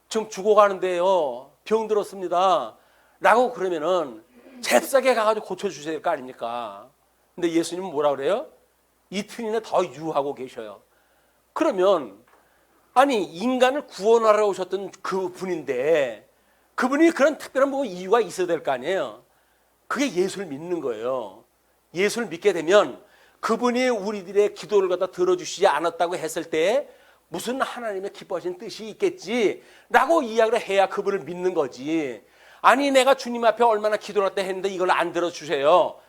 지금 죽어가는데요, 병들었습니다 라고 그러면은 잽싸게 가가지고 고쳐주셔야 될 거 아닙니까? 근데 예수님은 뭐라 그래요? 이틀이나 더 유하고 계셔요. 그러면 아니 인간을 구원하러 오셨던 그 분인데 그분이 그런 특별한 뭐 이유가 있어야 될 거 아니에요. 그게 예수를 믿는 거예요. 예수를 믿게 되면 그분이 우리들의 기도를 갖다 들어주시지 않았다고 했을 때 무슨 하나님의 기뻐하신 뜻이 있겠지라고 이야기를 해야 그분을 믿는 거지. 아니 내가 주님 앞에 얼마나 기도를 했다 했는데 이걸 안 들어주세요.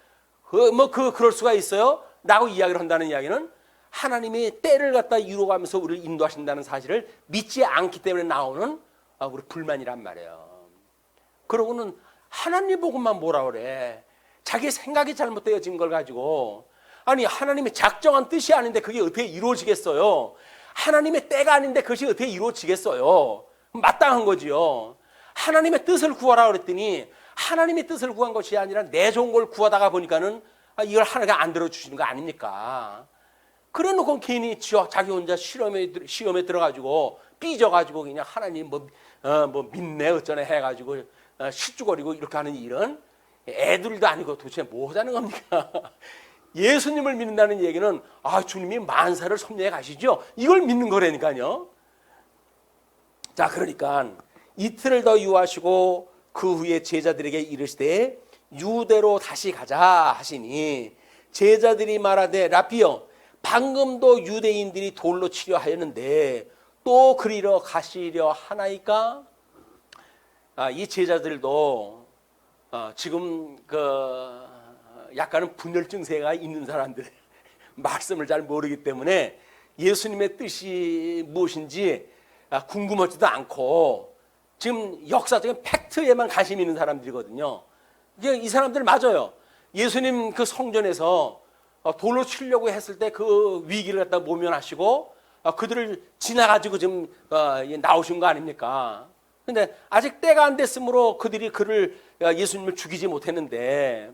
그럴 수가 있어요? 라고 이야기를 한다는 이야기는 하나님이 때를 갖다 이루어가면서 우리를 인도하신다는 사실을 믿지 않기 때문에 나오는 우리 불만이란 말이에요. 그러고는 하나님 보고만 뭐라 그래. 자기 생각이 잘못되어진 걸 가지고, 아니 하나님의 작정한 뜻이 아닌데 그게 어떻게 이루어지겠어요? 하나님의 때가 아닌데 그것이 어떻게 이루어지겠어요? 마땅한 거지요. 하나님의 뜻을 구하라 그랬더니 하나님의 뜻을 구한 것이 아니라 내 좋은 걸 구하다가 보니까는 이걸 하나님가 안 들어주시는 거 아닙니까? 그래 놓고 괜히 자기 혼자 시험에 들어가지고 삐져가지고 그냥 하나님 뭐 믿네 어쩌네 해가지고 시쭈거리고 이렇게 하는 일은 애들도 아니고 도대체 뭐 하자는 겁니까? 예수님을 믿는다는 얘기는 주님이 만사를 섭리해 가시죠. 이걸 믿는 거라니까요. 자, 그러니까 이틀을 더 유하시고 그 후에 제자들에게 이르시되 유대로 다시 가자 하시니 제자들이 말하되 라피여 방금도 유대인들이 돌로 치려 하였는데 또 그리러 가시려 하나이까? 이 제자들도 지금 약간은 분열 증세가 있는 사람들, 말씀을 잘 모르기 때문에 예수님의 뜻이 무엇인지 궁금하지도 않고 지금 역사적인 팩트에만 관심 있는 사람들이거든요. 이 사람들 맞아요. 예수님 그 성전에서 돌로 치려고 했을 때 그 위기를 갖다 모면하시고 그들을 지나가지고 지금 나오신 거 아닙니까? 근데 아직 때가 안 됐으므로 그들이 그를 예수님을 죽이지 못했는데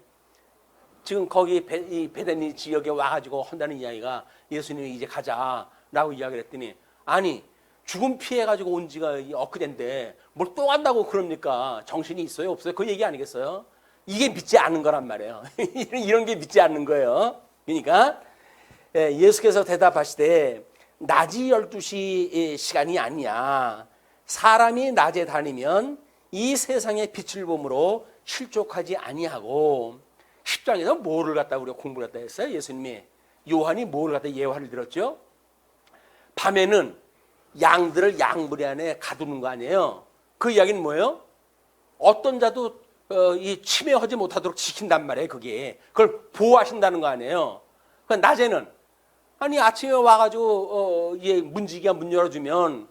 지금 거기 베데니 지역에 와가지고 한다는 이야기가 예수님이 이제 가자라고 이야기를 했더니 아니 죽음 피해가지고 온 지가 엊그제인데 뭘 또 간다고 그럽니까? 정신이 있어요 없어요? 그 얘기 아니겠어요? 이게 믿지 않는 거란 말이에요. 이런 게 믿지 않는 거예요. 그러니까 예수께서 대답하시되 낮이 12시 시간이 아니야. 사람이 낮에 다니면 이 세상의 빛을 보므로 실족하지 아니하고 10장에서 뭐를 갖다 우리가 공부를 갖다 했어요? 예수님이 요한이 뭐를 갖다 예화를 들었죠? 밤에는 양들을 양부리 안에 가두는 거 아니에요? 그 이야기는 뭐예요? 어떤 자도 이 침해하지 못하도록 지킨단 말이에요. 그걸 보호하신다는 거 아니에요? 그러니까 낮에는 아니 아침에 와가지고 문지기가 문 열어주면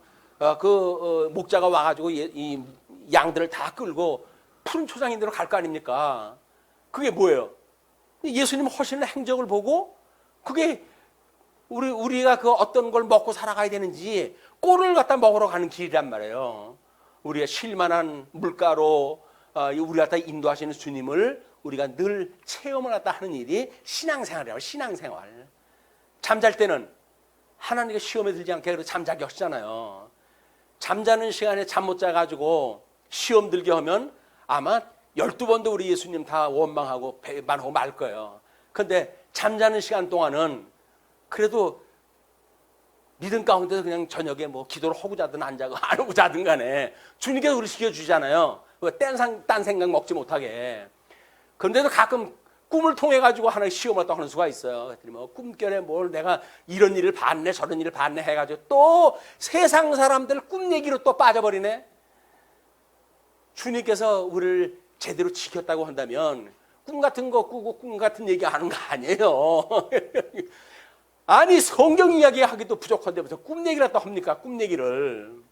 목자가 와가지고 이 양들을 다 끌고 푸른 초장인대로 갈 거 아닙니까? 그게 뭐예요? 예수님 하시는 행적을 보고 그게 우리가 그 어떤 걸 먹고 살아가야 되는지 꼴을 갖다 먹으러 가는 길이란 말이에요. 우리가 쉴만한 물가로 우리 갖다 인도하시는 주님을 우리가 늘 체험을 갖다 하는 일이 신앙생활이에요. 신앙생활. 잠잘 때는 하나님께 시험에 들지 않게 그래도 잠자기 하시잖아요. 잠자는 시간에 잠 못 자가지고 시험 들게 하면 아마 12번도 우리 예수님 다 원망하고 배반하고 말 거예요. 그런데 잠자는 시간 동안은 그래도 믿음 가운데서 그냥 저녁에 뭐 기도를 하고 자든 안 자고 안 하고 자든 간에 주님께서 우리 시켜주잖아요. 딴 생각 먹지 못하게. 그런데도 가끔 꿈을 통해 가지고 하나의 시험을 또 하는 수가 있어요. 그랬더니 뭐 꿈결에 뭘 내가 이런 일을 봤네 저런 일을 봤네 해가지고 또 세상 사람들 꿈 얘기로 또 빠져버리네. 주님께서 우리를 제대로 지켰다고 한다면 꿈 같은 거 꾸고 꿈 같은 얘기 하는 거 아니에요. 아니 성경 이야기 하기도 부족한데 무슨 꿈 얘기를 또 합니까? 꿈 얘기를.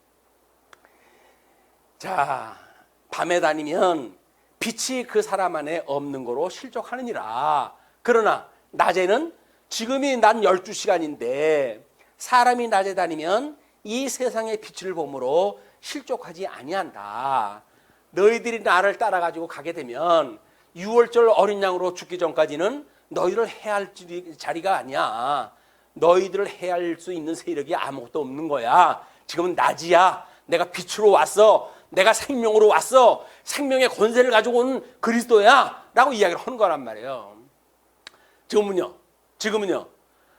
자, 밤에 다니면 빛이 그 사람 안에 없는 거로 실족하느니라. 그러나 낮에는 지금이 난 12시간인데 사람이 낮에 다니면 이 세상의 빛을 보므로 실족하지 아니한다. 너희들이 나를 따라가지고 가게 되면 6월절 어린 양으로 죽기 전까지는 너희를 해할 자리가 아니야. 너희들을 해할 수 있는 세력이 아무것도 없는 거야. 지금은 낮이야. 내가 빛으로 왔어. 내가 생명으로 왔어. 생명의 권세를 가지고 온 그리스도야. 라고 이야기를 하는 거란 말이에요. 지금은요.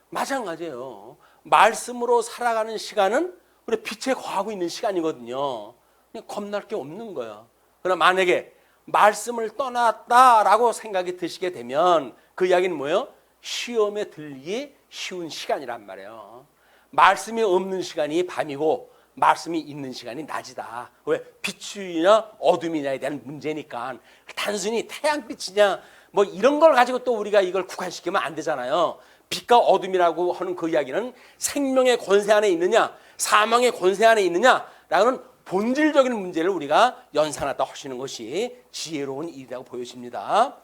마찬가지예요. 말씀으로 살아가는 시간은 우리 빛에 거하고 있는 시간이거든요. 그냥 겁날 게 없는 거예요. 그러나 만약에 말씀을 떠났다라고 생각이 드시게 되면 그 이야기는 뭐예요? 시험에 들기 쉬운 시간이란 말이에요. 말씀이 없는 시간이 밤이고 말씀이 있는 시간이 낮이다. 왜? 빛이냐 어둠이냐에 대한 문제니까. 단순히 태양빛이냐 뭐 이런 걸 가지고 또 우리가 이걸 국한시키면 안 되잖아요. 빛과 어둠이라고 하는 그 이야기는 생명의 권세 안에 있느냐 사망의 권세 안에 있느냐라는 본질적인 문제를 우리가 연상하다 하시는 것이 지혜로운 일이라고 보여집니다.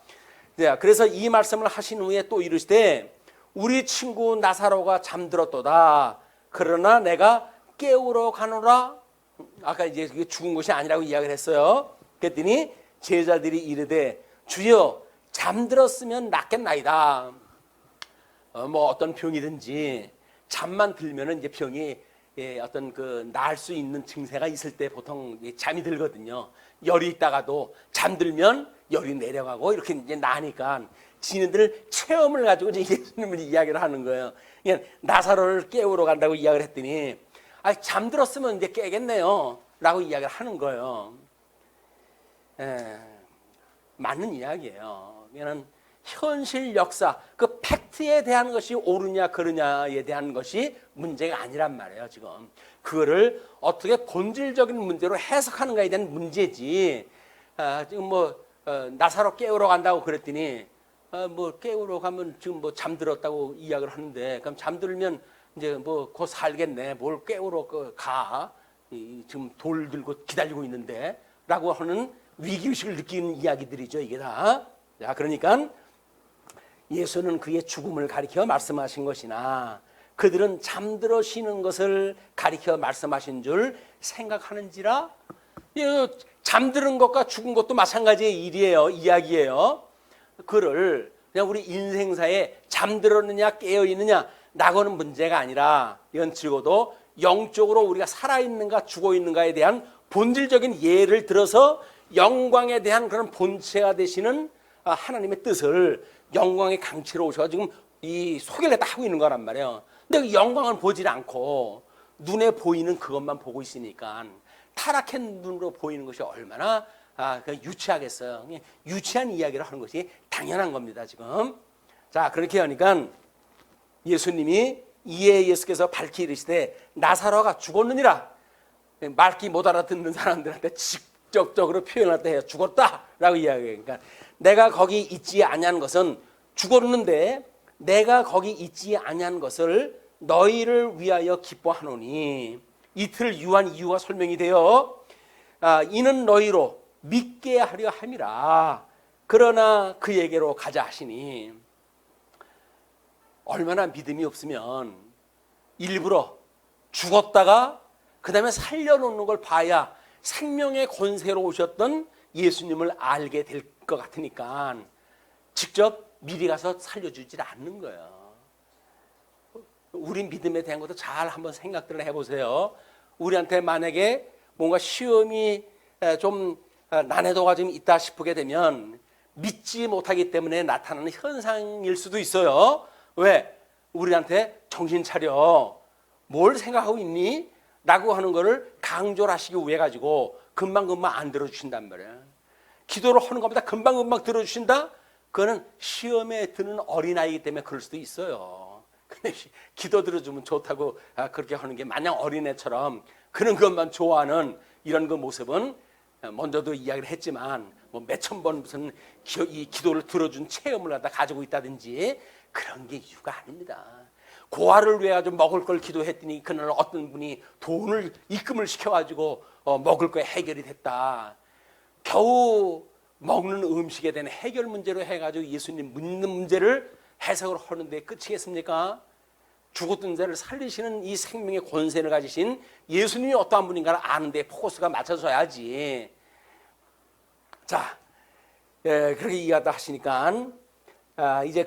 그래서 이 말씀을 하신 후에 또 이르시되 우리 친구 나사로가 잠들었도다. 그러나 내가 깨우러 가노라. 아까 이제 죽은 것이 아니라고 이야기를 했어요. 그랬더니 제자들이 이르되 주여 잠들었으면 낫겠나이다. 뭐 어떤 병이든지 잠만 들면은 이제 병이 어떤 그 나을 수 있는 증세가 있을 때 보통 잠이 들거든요. 열이 있다가도 잠들면 열이 내려가고 이렇게 이제 나니까 지네들 체험을 가지고 이제 예수님을 이야기를 하는 거예요. 그냥 나사로를 깨우러 간다고 이야기를 했더니 잠들었으면 이제 깨겠네요. 라고 이야기를 하는 거예요. 맞는 이야기예요. 그냥 현실 역사, 그 팩트에 대한 것이 옳으냐 그르냐에 대한 것이 문제가 아니란 말이에요. 지금 그거를 어떻게 본질적인 문제로 해석하는가에 대한 문제지. 지금 나사로 깨우러 간다고 그랬더니 깨우러 가면 지금 잠들었다고 이야기를 하는데, 그럼 잠들면 이제 곧 살겠네. 뭘 깨우러 가? 지금 돌 들고 기다리고 있는데, 라고 하는 위기의식을 느끼는 이야기들이죠, 이게 다. 자, 그러니까 예수는 그의 죽음을 가리켜 말씀하신 것이나 그들은 잠들어 쉬는 것을 가리켜 말씀하신 줄 생각하는지라. 잠드는 것과 죽은 것도 마찬가지의 일이에요, 이야기예요. 그를 그냥 우리 인생사에 잠들었느냐 깨어있느냐 나고는 문제가 아니라, 이건 적어도 영적으로 우리가 살아있는가 죽어있는가에 대한 본질적인 예를 들어서 영광에 대한 그런 본체가 되시는 하나님의 뜻을 영광의 강체로 오셔서 지금 이 소개를 다 하고 있는 거란 말이에요. 근데 그 영광을 보질 않고 눈에 보이는 그것만 보고 있으니까 타락한 눈으로 보이는 것이 얼마나 유치하겠어요. 유치한 이야기를 하는 것이 당연한 겁니다, 지금. 자, 그렇게 하니까 예수님이 이에 예수께서 밝히 이르시되 나사로가 죽었느니라. 말기 못 알아듣는 사람들한테 직접적으로 표현할 때 죽었다라고 이야기해요. 그러니까 내가 거기 있지 아니한 것은 죽었는데 내가 거기 있지 아니한 것을 너희를 위하여 기뻐하노니, 이틀 유한 이유가 설명이 되어 이는 너희로 믿게 하려 함이라. 그러나 그에게로 가자 하시니, 얼마나 믿음이 없으면 일부러 죽었다가 그 다음에 살려놓는 걸 봐야 생명의 권세로 오셨던 예수님을 알게 될 것 같으니까 직접 미리 가서 살려주질 않는 거예요. 우리 믿음에 대한 것도 잘 한번 생각들을 해보세요. 우리한테 만약에 뭔가 시험이 좀 난해도가 좀 있다 싶게 되면 믿지 못하기 때문에 나타나는 현상일 수도 있어요. 왜? 우리한테 정신 차려, 뭘 생각하고 있니? 라고 하는 거를 강조를 하시기 위해 가지고 금방금방 안 들어주신단 말이에요. 기도를 하는 것보다 금방금방 들어주신다? 그거는 시험에 드는 어린아이이기 때문에 그럴 수도 있어요. 근데 기도 들어주면 좋다고 그렇게 하는 게 마냥 어린애처럼 그런 것만 좋아하는 이런 그 모습은, 먼저도 이야기를 했지만 몇천 번 무슨 이 기도를 들어준 체험을 갖다 가지고 있다든지 그런 게 이유가 아닙니다. 고아를 위해 가지고 먹을 걸 기도했더니 그날 어떤 분이 돈을 입금을 시켜가지고 먹을 거에 해결이 됐다. 겨우 먹는 음식에 대한 해결 문제로 해가지고 예수님 묻는 문제를 해석을 하는데 끝이겠습니까? 죽었던 자를 살리시는 이 생명의 권세를 가지신 예수님이 어떠한 분인가를 아는 데 포커스가 맞춰져야지. 자, 그렇게 이해하다 하시니까 이제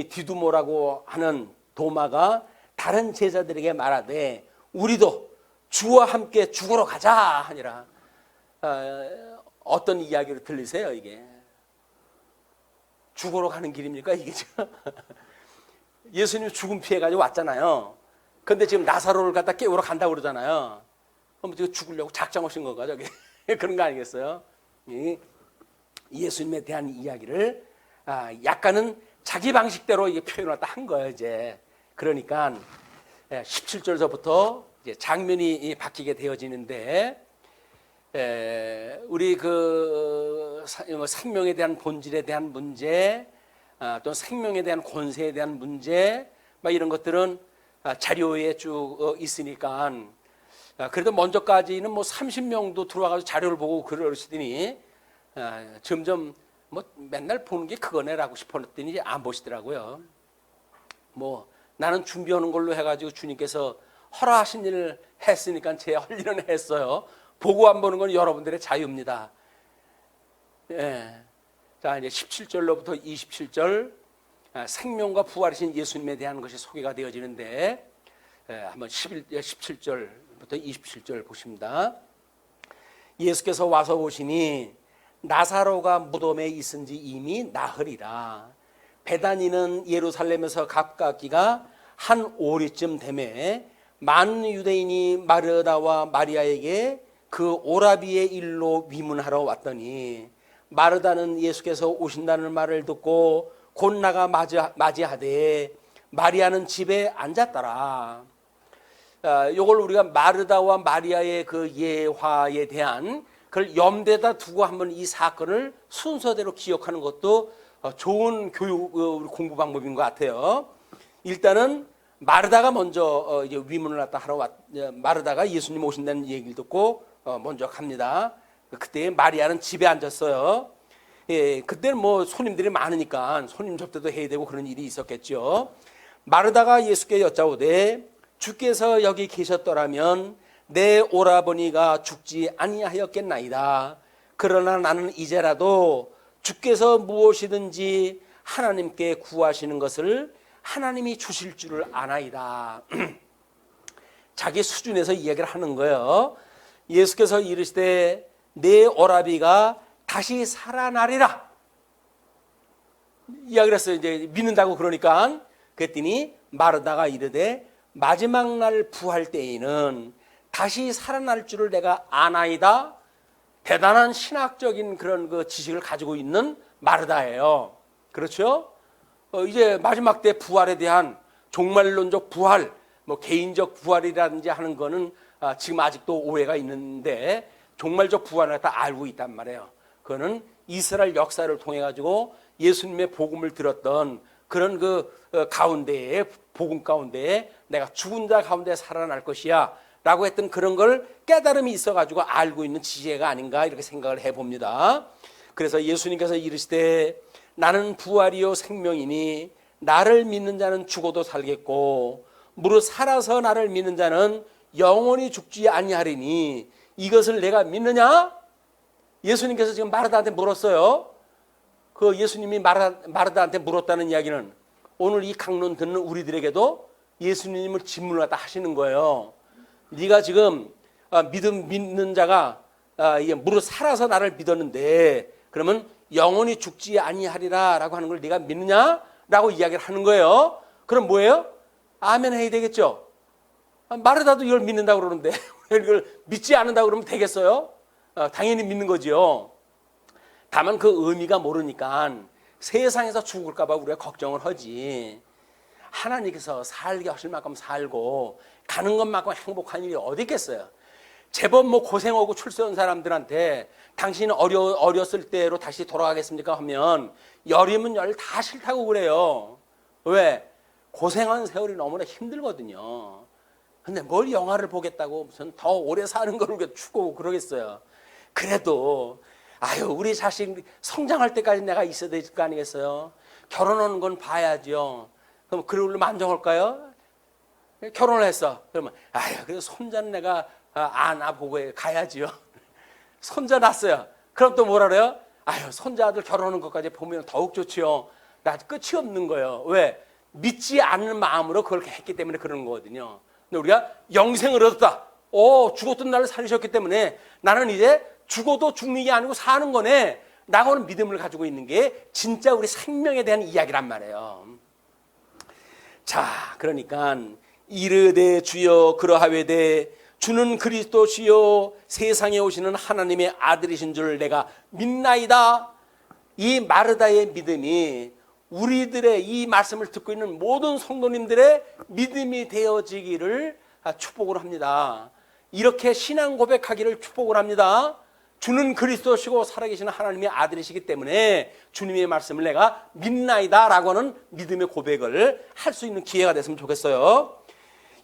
디두모라고 하는 도마가 다른 제자들에게 말하되 우리도 주와 함께 죽으러 가자 하니라. 어떤 이야기로 들리세요? 이게 죽으러 가는 길입니까? 이게 지금 예수님 죽음 피해가지고 왔잖아요. 근데 지금 나사로를 갖다 깨우러 간다고 그러잖아요. 그럼 지금 죽으려고 작정하신 건가 저게? 그런 거 아니겠어요? 예수님에 대한 이야기를 약간은 자기 방식대로 이게 표현을 한 거예요, 이제. 그러니까 17절서부터 이제 장면이 바뀌게 되어지는데, 우리 그 생명에 대한 본질에 대한 문제, 또 생명에 대한 권세에 대한 문제, 막 이런 것들은 자료에 쭉 있으니까, 그래도 먼저까지는 30명도 들어와가지고 자료를 보고 그러시더니 점점 맨날 보는 게 그거네라고 싶었더니 안 보시더라고요. 나는 준비하는 걸로 해가지고 주님께서 허락하신 일을 했으니까 제 할 일은 했어요. 보고 안 보는 건 여러분들의 자유입니다. 자, 이제 17절로부터 27절 생명과 부활이신 예수님에 대한 것이 소개가 되어지는데, 한번 17절부터 27절 보십니다. 예수께서 와서 보시니 나사로가 무덤에 있은 지 이미 나흘이라. 베다니는 예루살렘에서 가깝기가 한 오리쯤 되매 많은 유대인이 마르다와 마리아에게 그 오라비의 일로 위문하러 왔더니 마르다는 예수께서 오신다는 말을 듣고 곧 나가 맞이하되 마리아는 집에 앉았더라. 요걸 우리가 마르다와 마리아의 그 예화에 대한 그걸 염두에다 두고 한번 이 사건을 순서대로 기억하는 것도 좋은 교육 공부 방법인 것 같아요. 일단은 마르다가 먼저 이제 위문을 갖다 하러 마르다가 예수님 오신다는 얘기를 듣고 먼저 갑니다. 그때 마리아는 집에 앉았어요. 예, 그때는 뭐 손님들이 많으니까 손님 접대도 해야 되고 그런 일이 있었겠죠. 마르다가 예수께 여짜오되 주께서 여기 계셨더라면 내 오라버니가 죽지 아니하였겠나이다. 그러나 나는 이제라도 주께서 무엇이든지 하나님께 구하시는 것을 하나님이 주실 줄을 아나이다. 자기 수준에서 이야기를 하는 거예요. 예수께서 이르시되 내 오라비가 다시 살아나리라. 이야기를 했어요. 이제 믿는다고 그러니까. 그랬더니 마르다가 이르되 마지막 날 부활 때에는 다시 살아날 줄을 내가 아나이다. 대단한 신학적인 그런 그 지식을 가지고 있는 마르다예요. 그렇죠? 이제 마지막 때 부활에 대한 종말론적 부활, 뭐 개인적 부활이라든지 하는 거는 지금 아직도 오해가 있는데 종말적 부활을 다 알고 있단 말이에요. 그거는 이스라엘 역사를 통해 가지고 예수님의 복음을 들었던 그런 그 가운데에 복음 가운데에 내가 죽은 자 가운데 살아날 것이야 라고 했던 그런 걸 깨달음이 있어 가지고 알고 있는 지혜가 아닌가 이렇게 생각을 해봅니다. 그래서 예수님께서 이르시되 나는 부활이요 생명이니 나를 믿는 자는 죽어도 살겠고 무릇 살아서 나를 믿는 자는 영원히 죽지 아니하리니 이것을 내가 믿느냐? 예수님께서 지금 마르다한테 물었어요. 그 예수님이 마르다한테 물었다는 이야기는 오늘 이 강론 듣는 우리들에게도 예수님을 질문을 갖다 하시는 거예요. 네가 지금 믿는 자가 무릇 살아서 나를 믿었는데 그러면 영원히 죽지 아니하리라 라고 하는 걸 네가 믿느냐? 라고 이야기를 하는 거예요. 그럼 뭐예요? 아멘 해야 되겠죠. 마르다도 이걸 믿는다고 그러는데 이걸 믿지 않는다고 그러면 되겠어요? 당연히 믿는 거지요. 다만 그 의미가 모르니까 세상에서 죽을까 봐 우리가 걱정을 하지. 하나님께서 살게 하실 만큼 살고 가는 것만큼 행복한 일이 어디 있겠어요. 제법 뭐 고생하고 출세한 사람들한테 당신은 어렸을 때로 다시 돌아가겠습니까 하면 열이면 열 다 싫다고 그래요. 왜? 고생한 세월이 너무나 힘들거든요. 근데 뭘 영화를 보겠다고 무슨 더 오래 사는 걸 추구하고 그러겠어요. 그래도 아유 우리 자식 성장할 때까지 내가 있어야 될 거 아니겠어요. 결혼하는 건 봐야죠. 그럼 그걸로 만족할까요? 결혼을 했어. 그러면 아유 그래도 손자는 내가 안아보고 가야지요. 손자 낳았어요. 그럼 또 뭐라 그래요? 아유 손자들 결혼하는 것까지 보면 더욱 좋지요. 나 끝이 없는 거예요. 왜? 믿지 않는 마음으로 그렇게 했기 때문에 그러는 거거든요. 근데 우리가 영생을 얻었다. 죽었던 나를 살리셨기 때문에 나는 이제 죽어도 죽는 게 아니고 사는 거네. 라고는 믿음을 가지고 있는 게 진짜 우리 생명에 대한 이야기란 말이에요. 자, 그러니까 이르되 주여 그러하외되 주는 그리스도시요 세상에 오시는 하나님의 아들이신 줄 내가 믿나이다. 이 마르다의 믿음이 우리들의 이 말씀을 듣고 있는 모든 성도님들의 믿음이 되어지기를 축복을 합니다. 이렇게 신앙 고백하기를 축복을 합니다. 주는 그리스도시고 살아계신 하나님의 아들이시기 때문에 주님의 말씀을 내가 믿나이다 라고 하는 믿음의 고백을 할 수 있는 기회가 됐으면 좋겠어요.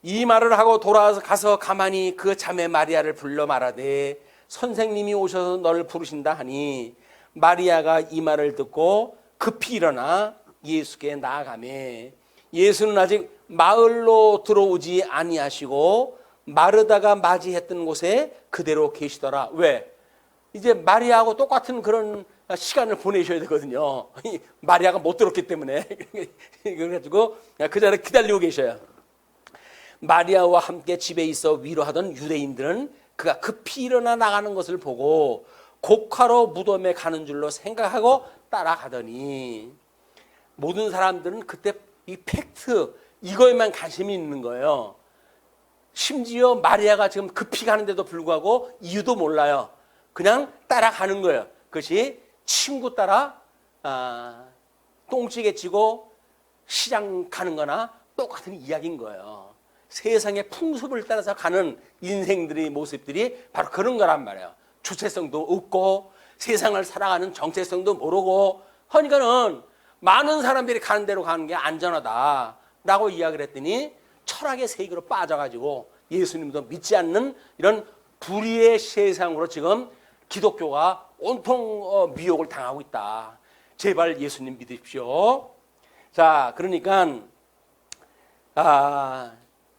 이 말을 하고 돌아가서 가만히 그 자매 마리아를 불러 말하되 선생님이 오셔서 너를 부르신다 하니 마리아가 이 말을 듣고 급히 일어나 예수께 나아가매 예수는 아직 마을로 들어오지 아니하시고 마르다가 맞이했던 곳에 그대로 계시더라. 왜? 이제 마리아하고 똑같은 그런 시간을 보내셔야 되거든요. 마리아가 못 들었기 때문에. 그래가지고 그 자리에 기다리고 계셔요. 마리아와 함께 집에 있어 위로하던 유대인들은 그가 급히 일어나 나가는 것을 보고 곡하러 무덤에 가는 줄로 생각하고 따라가더니 모든 사람들은 그때 이 팩트 이거에만 관심이 있는 거예요. 심지어 마리아가 지금 급히 가는데도 불구하고 이유도 몰라요. 그냥 따라가는 거예요. 그것이 친구 따라 똥찌개 치고 시장 가는 거나 똑같은 이야기인 거예요. 세상의 풍습을 따라서 가는 인생들의 모습들이 바로 그런 거란 말이에요. 주체성도 없고 세상을 살아가는 정체성도 모르고 하니까는 많은 사람들이 가는 대로 가는 게 안전하다라고 이야기를 했더니 철학의 세계로 빠져가지고 예수님도 믿지 않는 이런 불의의 세상으로 지금 기독교가 온통 미혹을 당하고 있다. 제발 예수님 믿으십시오. 자, 그러니까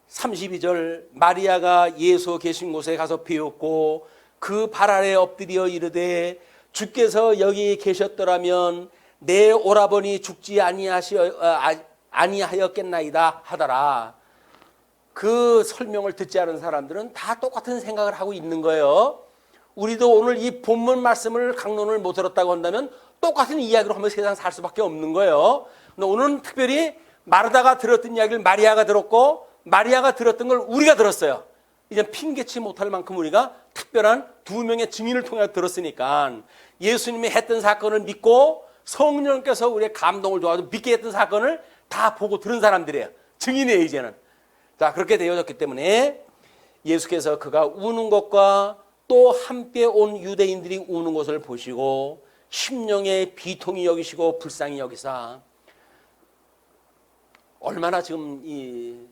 32절 마리아가 예수 계신 곳에 가서 배웠고 그 발 아래 엎드려 이르되 주께서 여기 계셨더라면 내 오라버니 죽지 아니하였겠나이다 하더라. 그 설명을 듣지 않은 사람들은 다 똑같은 생각을 하고 있는 거예요. 우리도 오늘 이 본문 말씀을 강론을 못 들었다고 한다면 똑같은 이야기로 하면 세상 살 수밖에 없는 거예요. 근데 오늘은 특별히 마르다가 들었던 이야기를 마리아가 들었고 마리아가 들었던 걸 우리가 들었어요. 이제 핑계치 못할 만큼 우리가 특별한 두 명의 증인을 통해 들었으니까 예수님이 했던 사건을 믿고 성령께서 우리의 감동을 줘가지고 믿게 했던 사건을 다 보고 들은 사람들이에요. 증인이에요, 이제는. 자, 그렇게 되어졌기 때문에 예수께서 그가 우는 것과 또 함께 온 유대인들이 우는 것을 보시고 심령의 비통이 여기시고 불쌍히 여기사 얼마나 지금 이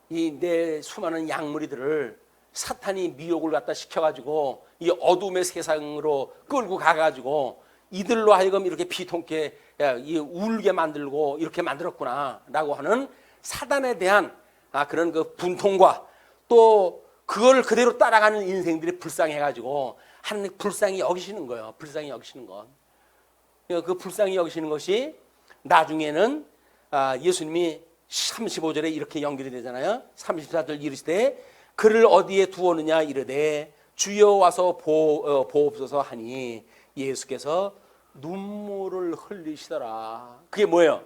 내 수많은 양무리들을 사탄이 미혹을 갖다 시켜가지고 이 어둠의 세상으로 끌고 가가지고 이들로 하여금 이렇게 비통케 울게 만들고 이렇게 만들었구나라고 하는 사단에 대한 그런 그 분통과 또 그걸 그대로 따라가는 인생들이 불쌍해가지고 하나님 불쌍히 여기시는 거예요. 불쌍히 여기시는 것. 그 불쌍히 여기시는 것이 나중에는 예수님이 35절에 이렇게 연결이 되잖아요. 34절 이르시되 그를 어디에 두었느냐 이르되 주여 와서 보옵소서 하니 예수께서 눈물을 흘리시더라. 그게 뭐예요?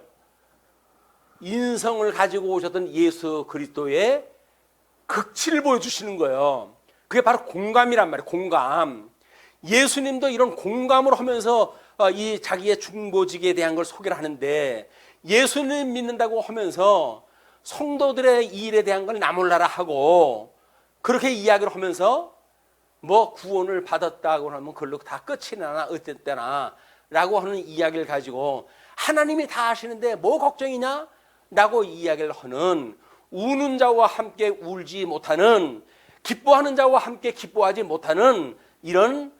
인성을 가지고 오셨던 예수 그리스도의 극치를 보여주시는 거예요. 그게 바로 공감이란 말이에요. 공감. 예수님도 이런 공감을 하면서 이 자기의 중보직에 대한 걸 소개를 하는데 예수님 믿는다고 하면서 성도들의 이 일에 대한 걸 나몰라라 하고 그렇게 이야기를 하면서 뭐 구원을 받았다고 하면 그걸로 다 끝이 나나 어땠다나 라고 하는 이야기를 가지고 하나님이 다 아시는데 뭐 걱정이냐? 라고 이야기를 하는 우는 자와 함께 울지 못하는 기뻐하는 자와 함께 기뻐하지 못하는 이런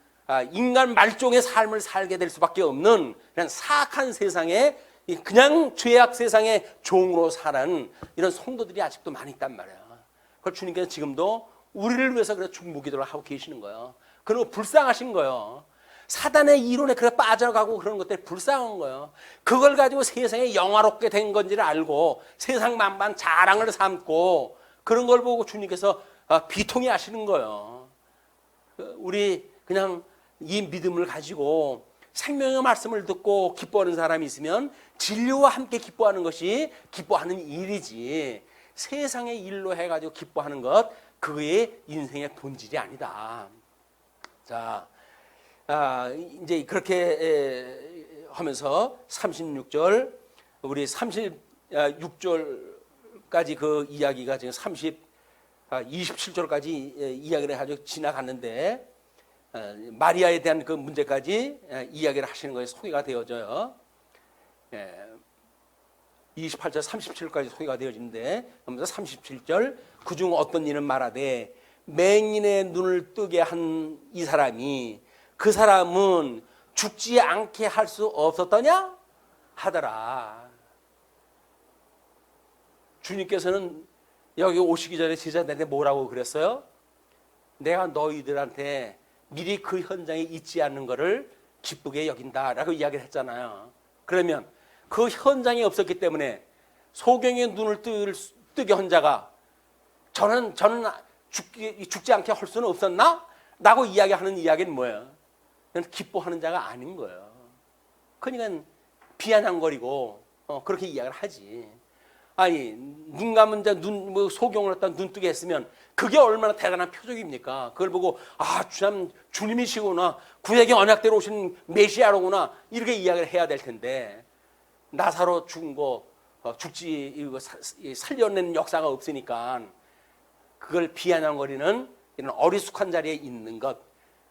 인간 말종의 삶을 살게 될 수밖에 없는 그냥 사악한 세상에 그냥 죄악 세상의 종으로 사는 이런 성도들이 아직도 많이 있단 말이야. 그걸 주님께서 지금도 우리를 위해서 그래 중보기도를 하고 계시는 거예요. 그리고 불쌍하신 거예요. 사단의 이론에 그래 빠져가고 그런 것들이 불쌍한 거예요. 그걸 가지고 세상에 영화롭게 된 건지를 알고 세상 만반 자랑을 삼고 그런 걸 보고 주님께서 비통해 하시는 거예요. 우리 그냥 이 믿음을 가지고 생명의 말씀을 듣고 기뻐하는 사람이 있으면 진리와 함께 기뻐하는 것이 기뻐하는 일이지 세상의 일로 해가지고 기뻐하는 것 그의 인생의 본질이 아니다. 자, 이제 그렇게 하면서 36절 우리 36절까지 그 이야기가 지금 27절까지 이야기를 해가지고 지나갔는데 마리아에 대한 그 문제까지 이야기를 하시는 것이 소개가 되어져요. 28절 37절까지 소개가 되어지는데 그러면서 37절 그중 어떤 이는 말하되 맹인의 눈을 뜨게 한 이 사람이 그 사람은 죽지 않게 할 수 없었더냐 하더라. 주님께서는 여기 오시기 전에 제자들한테 뭐라고 그랬어요? 내가 너희들한테 미리 그 현장에 있지 않는 것을 기쁘게 여긴다라고 이야기를 했잖아요. 그러면 그 현장이 없었기 때문에 소경의 눈을 뜨게 한 자가 저는 죽지 않게 할 수는 없었나? 라고 이야기하는 이야기는 뭐예요? 기뻐하는 자가 아닌 거예요. 그러니까 비아냥거리고 그렇게 이야기를 하지. 아니 눈 감은 자 눈 뭐 소경을 갖다 눈 뜨게 했으면 그게 얼마나 대단한 표적입니까? 그걸 보고 참 주님이시구나, 구약의 언약대로 오신 메시아로구나, 이렇게 이야기를 해야 될 텐데 나사로 죽은 거 죽지 이거 살려낸 역사가 없으니까 그걸 비아냥거리는 이런 어리숙한 자리에 있는 것.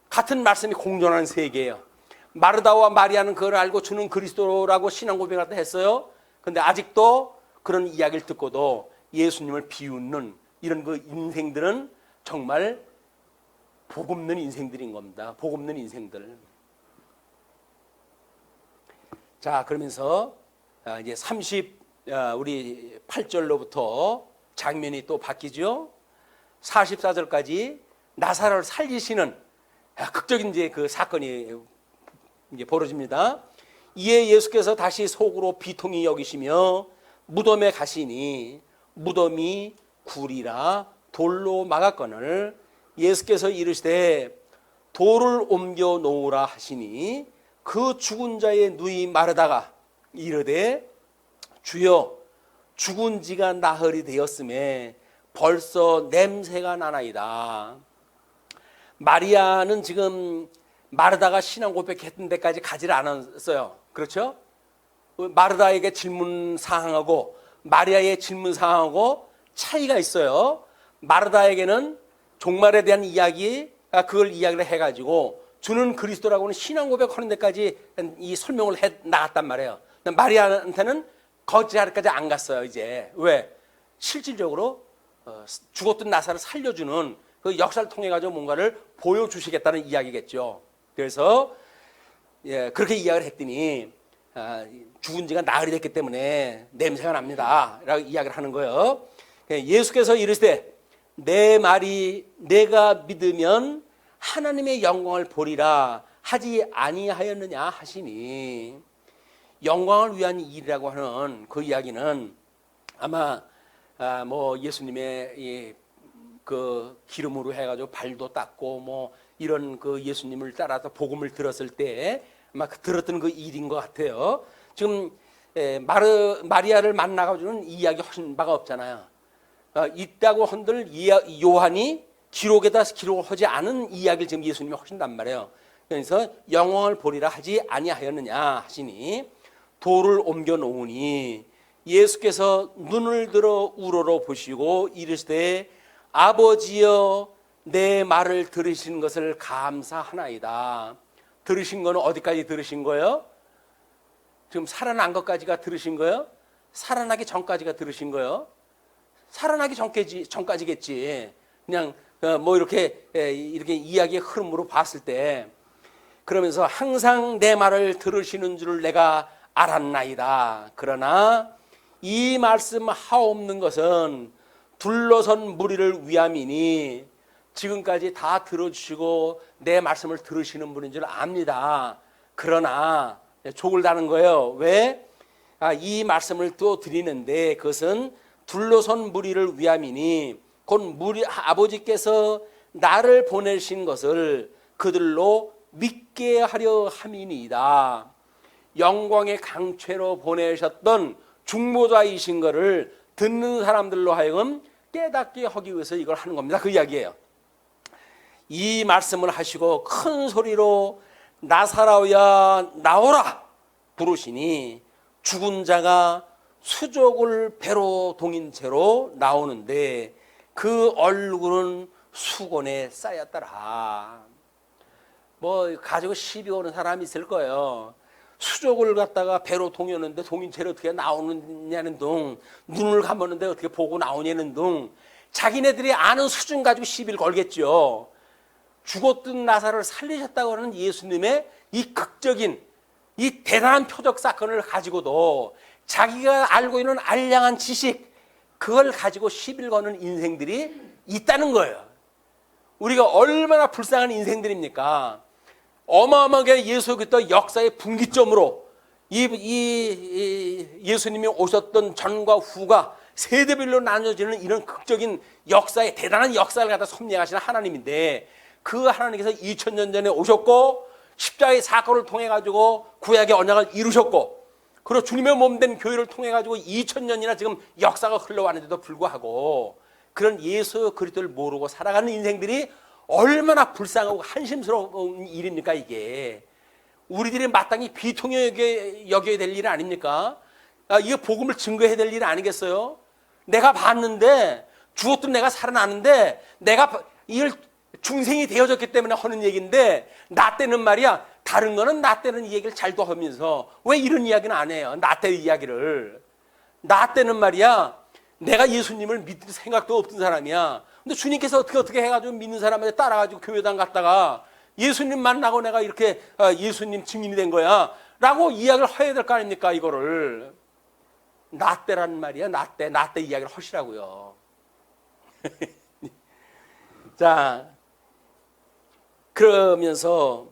같은 말씀이 공존하는 세계예요. 마르다와 마리아는 그걸 알고 주는 그리스도라고 신앙 고백을 했어요. 근데 아직도 그런 이야기를 듣고도 예수님을 비웃는 이런 그 인생들은 정말 복 없는 인생들인 겁니다. 복 없는 인생들. 자, 그러면서 이제 우리 8절로부터 장면이 또 바뀌죠. 44절까지 나사로를 살리시는 극적인 이제 그 사건이 이제 벌어집니다. 이에 예수께서 다시 속으로 비통히 여기시며 무덤에 가시니 무덤이 굴이라 돌로 막았거늘 예수께서 이르시되 돌을 옮겨 놓으라 하시니 그 죽은 자의 누이 마르다가 이르되 주여 죽은 지가 나흘이 되었음에 벌써 냄새가 나나이다. 마리아는 지금 마르다가 신앙 고백했던 데까지 가지를 않았어요. 그렇죠? 마르다에게 질문 사항하고 마리아의 질문 사항하고 차이가 있어요. 마르다에게는 종말에 대한 이야기, 그걸 이야기를 해가지고 주는 그리스도라고는 신앙 고백하는 데까지 이 설명을 해 나갔단 말이에요. 마리아한테는 거기까지 안 갔어요. 이제 왜? 실질적으로 죽었던 나사를 살려주는 그 역사를 통해 가지고 뭔가를 보여주시겠다는 이야기겠죠. 그래서 그렇게 이야기를 했더니 죽은 지가 나흘이 됐기 때문에 냄새가 납니다 라고 이야기를 하는 거예요. 예수께서 이르시되 내 말이 내가 믿으면 하나님의 영광을 보리라 하지 아니하였느냐 하시니, 영광을 위한 일이라고 하는 그 이야기는 아마 뭐 예수님의 그 기름으로 해가지고 발도 닦고 뭐 이런 그 예수님을 따라서 복음을 들었을 때 아마 들었던 그 일인 것 같아요. 지금 마리아를 만나가지고는 이야기 하신 바가 없잖아요. 있다고 한들 요한이 기록에다 기록하지 않은 이야기를 지금 예수님이 하신단 말이에요. 그래서 영광을 보리라 하지 아니하였느냐 하시니 돌을 옮겨 놓으니 예수께서 눈을 들어 우러러 보시고 이르시되 아버지여 내 말을 들으신 것을 감사하나이다. 들으신 거는 어디까지 들으신 거예요? 지금 살아난 것까지가 들으신 거예요? 살아나기 전까지가 들으신 거예요? 살아나기 전까지겠지. 그냥 뭐 이렇게 이야기의 흐름으로 봤을 때, 그러면서 항상 내 말을 들으시는 줄 내가 알았나이다. 그러나 이 말씀 하옵는 것은 둘러선 무리를 위함이니 지금까지 다 들어주시고 내 말씀을 들으시는 분인 줄 압니다. 그러나 족을 다는 거예요. 왜? 이 말씀을 또 드리는데 그것은 둘러선 무리를 위함이니 곧 아버지께서 나를 보내신 것을 그들로 믿게 하려 함이니이다. 영광의 강체로 보내셨던 중보자이신 것을 듣는 사람들로 하여금 깨닫게 하기 위해서 이걸 하는 겁니다. 그 이야기예요. 이 말씀을 하시고 큰 소리로 나사로야 나오라 부르시니 죽은 자가 수족을 배로 동인 채로 나오는데 그 얼굴은 수건에 쌓였더라. 뭐 가지고 시비 오는 사람이 있을 거예요. 수족을 갖다가 배로 동였는데 동인 채로 어떻게 나오느냐는 둥, 눈을 감았는데 어떻게 보고 나오냐는 둥, 자기네들이 아는 수준 가지고 시비를 걸겠죠. 죽었던 나사로를 살리셨다고 하는 예수님의 이 극적인 이 대단한 표적 사건을 가지고도 자기가 알고 있는 알량한 지식, 그걸 가지고 시비를 거는 인생들이 있다는 거예요. 우리가 얼마나 불쌍한 인생들입니까? 어마어마하게 예수 그리스도 역사의 분기점으로 예수님이 오셨던 전과 후가 세대별로 나눠지는 이런 극적인 역사의 대단한 역사를 갖다 섭리하시는 하나님인데, 그 하나님께서 2000년 전에 오셨고 십자가의 사건을 통해 가지고 구약의 언약을 이루셨고, 그리고 주님의 몸된 교회를 통해 가지고 2000년이나 지금 역사가 흘러왔는데도 불구하고 그런 예수 그리스도를 모르고 살아가는 인생들이 얼마나 불쌍하고 한심스러운 일입니까 이게. 우리들이 마땅히 비통하게 여겨야 될 일 아닙니까? 이게 복음을 증거해야 될 일 아니겠어요? 내가 봤는데 죽었던 내가 살아나는데 내가 이걸 중생이 되어졌기 때문에 하는 얘기인데 나 때는 말이야 다른 거는 나 때는 이 얘기를 잘도 하면서 왜 이런 이야기는 안 해요? 나 때 이야기를. 나 때는 말이야 내가 예수님을 믿을 생각도 없던 사람이야. 근데 주님께서 어떻게 해가지고 믿는 사람한테 따라가지고 교회당 갔다가 예수님 만나고 내가 이렇게 예수님 증인이 된 거야 라고 이야기를 해야 될 거 아닙니까 이거를. 나 때란 말이야. 나 때 이야기를 하시라고요. 자, 그러면서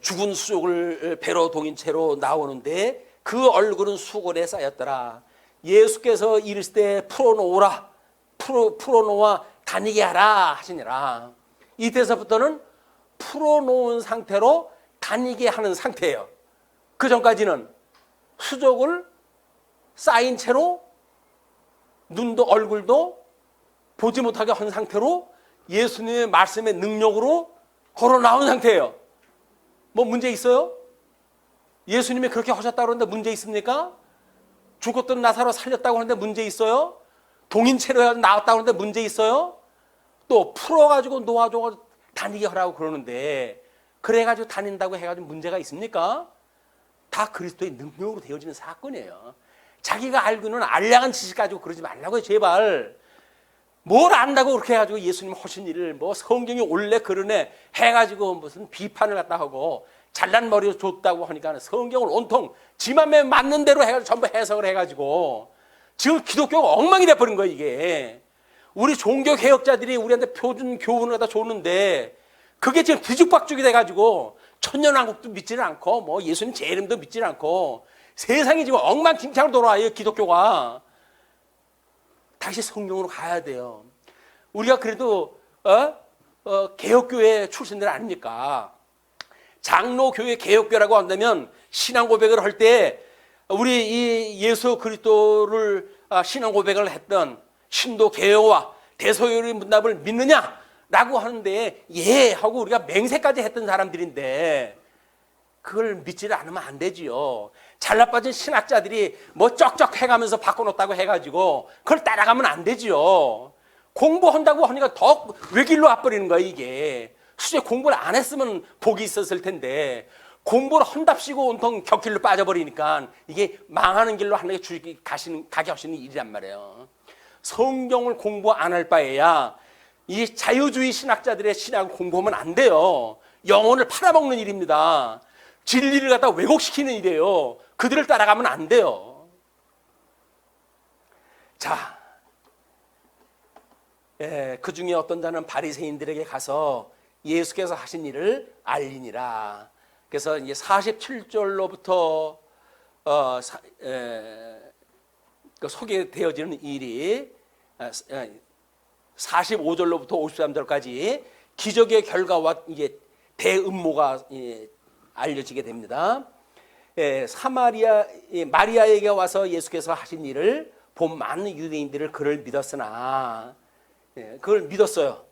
죽은 수족을 배로 동인 채로 나오는데 그 얼굴은 수골에 쌓였더라. 예수께서 이르실 때 풀어놓으라. 풀어놓아 다니게 하라 하시니라. 이때서부터는 풀어놓은 상태로 다니게 하는 상태예요. 그 전까지는 수족을 쌓인 채로 눈도 얼굴도 보지 못하게 한 상태로 예수님의 말씀의 능력으로 걸어 나온 상태예요. 뭐 문제 있어요? 예수님이 그렇게 하셨다고 하는데 문제 있습니까? 죽었던 나사로 살렸다고 하는데 문제 있어요? 동인체로 해서 나왔다고 하는데 문제 있어요? 또 풀어가지고 놓아줘서 다니게 하라고 그러는데 그래가지고 다닌다고 해가지고 문제가 있습니까? 다 그리스도의 능력으로 되어지는 사건이에요. 자기가 알고는 알량한 지식 가지고 그러지 말라고요. 제발. 뭘 안다고 그렇게 해가지고 예수님 하신 일을 뭐 성경이 원래 그러네 해가지고 무슨 비판을 갖다 하고 잘난 머리로 줬다고 하니까 성경을 온통 지 맘에 맞는 대로 해가지고 전부 해석을 해가지고 지금 기독교가 엉망이 돼버린 거예요 이게. 우리 종교개혁자들이 우리한테 표준 교훈을 갖다 줬는데 그게 지금 뒤죽박죽이 돼가지고 천년왕국도 믿지는 않고 뭐 예수님 제 이름도 믿지는 않고 세상이 지금 엉망진창으로 돌아와요 기독교가. 다시 성경으로 가야 돼요. 우리가 그래도 개혁교회 출신들 아닙니까? 장로교회 개혁교라고 한다면 신앙 고백을 할 때 우리 이 예수 그리스도를 신앙 고백을 했던 신도 개혁와 대소요리 문답을 믿느냐라고 하는데 예 하고 우리가 맹세까지 했던 사람들인데 그걸 믿지를 않으면 안 되지요. 잘나빠진 신학자들이 뭐 쩍쩍 해가면서 바꿔놓았다고 해가지고 그걸 따라가면 안 되지요. 공부한다고 하니까 더 외길로 와버리는 거야 이게. 수제 공부를 안 했으면 복이 있었을 텐데 공부를 한답시고 온통 격길로 빠져버리니까 이게 망하는 길로 하는 게 가게 하시는 일이란 말이에요. 성경을 공부 안 할 바에야 이 자유주의 신학자들의 신학을 공부하면 안 돼요. 영혼을 팔아먹는 일입니다. 진리를 갖다 왜곡시키는 일이에요. 그들을 따라가면 안 돼요. 자, 그 중에 어떤 자는 바리새인들에게 가서 예수께서 하신 일을 알리니라. 그래서 이제 47절로부터 소개되어지는 일이 45절로부터 53절까지 기적의 결과와 이제 대음모가 알려지게 됩니다. 마리아에게 와서 예수께서 하신 일을 본 많은 유대인들을 그를 믿었으나 그걸 믿었어요.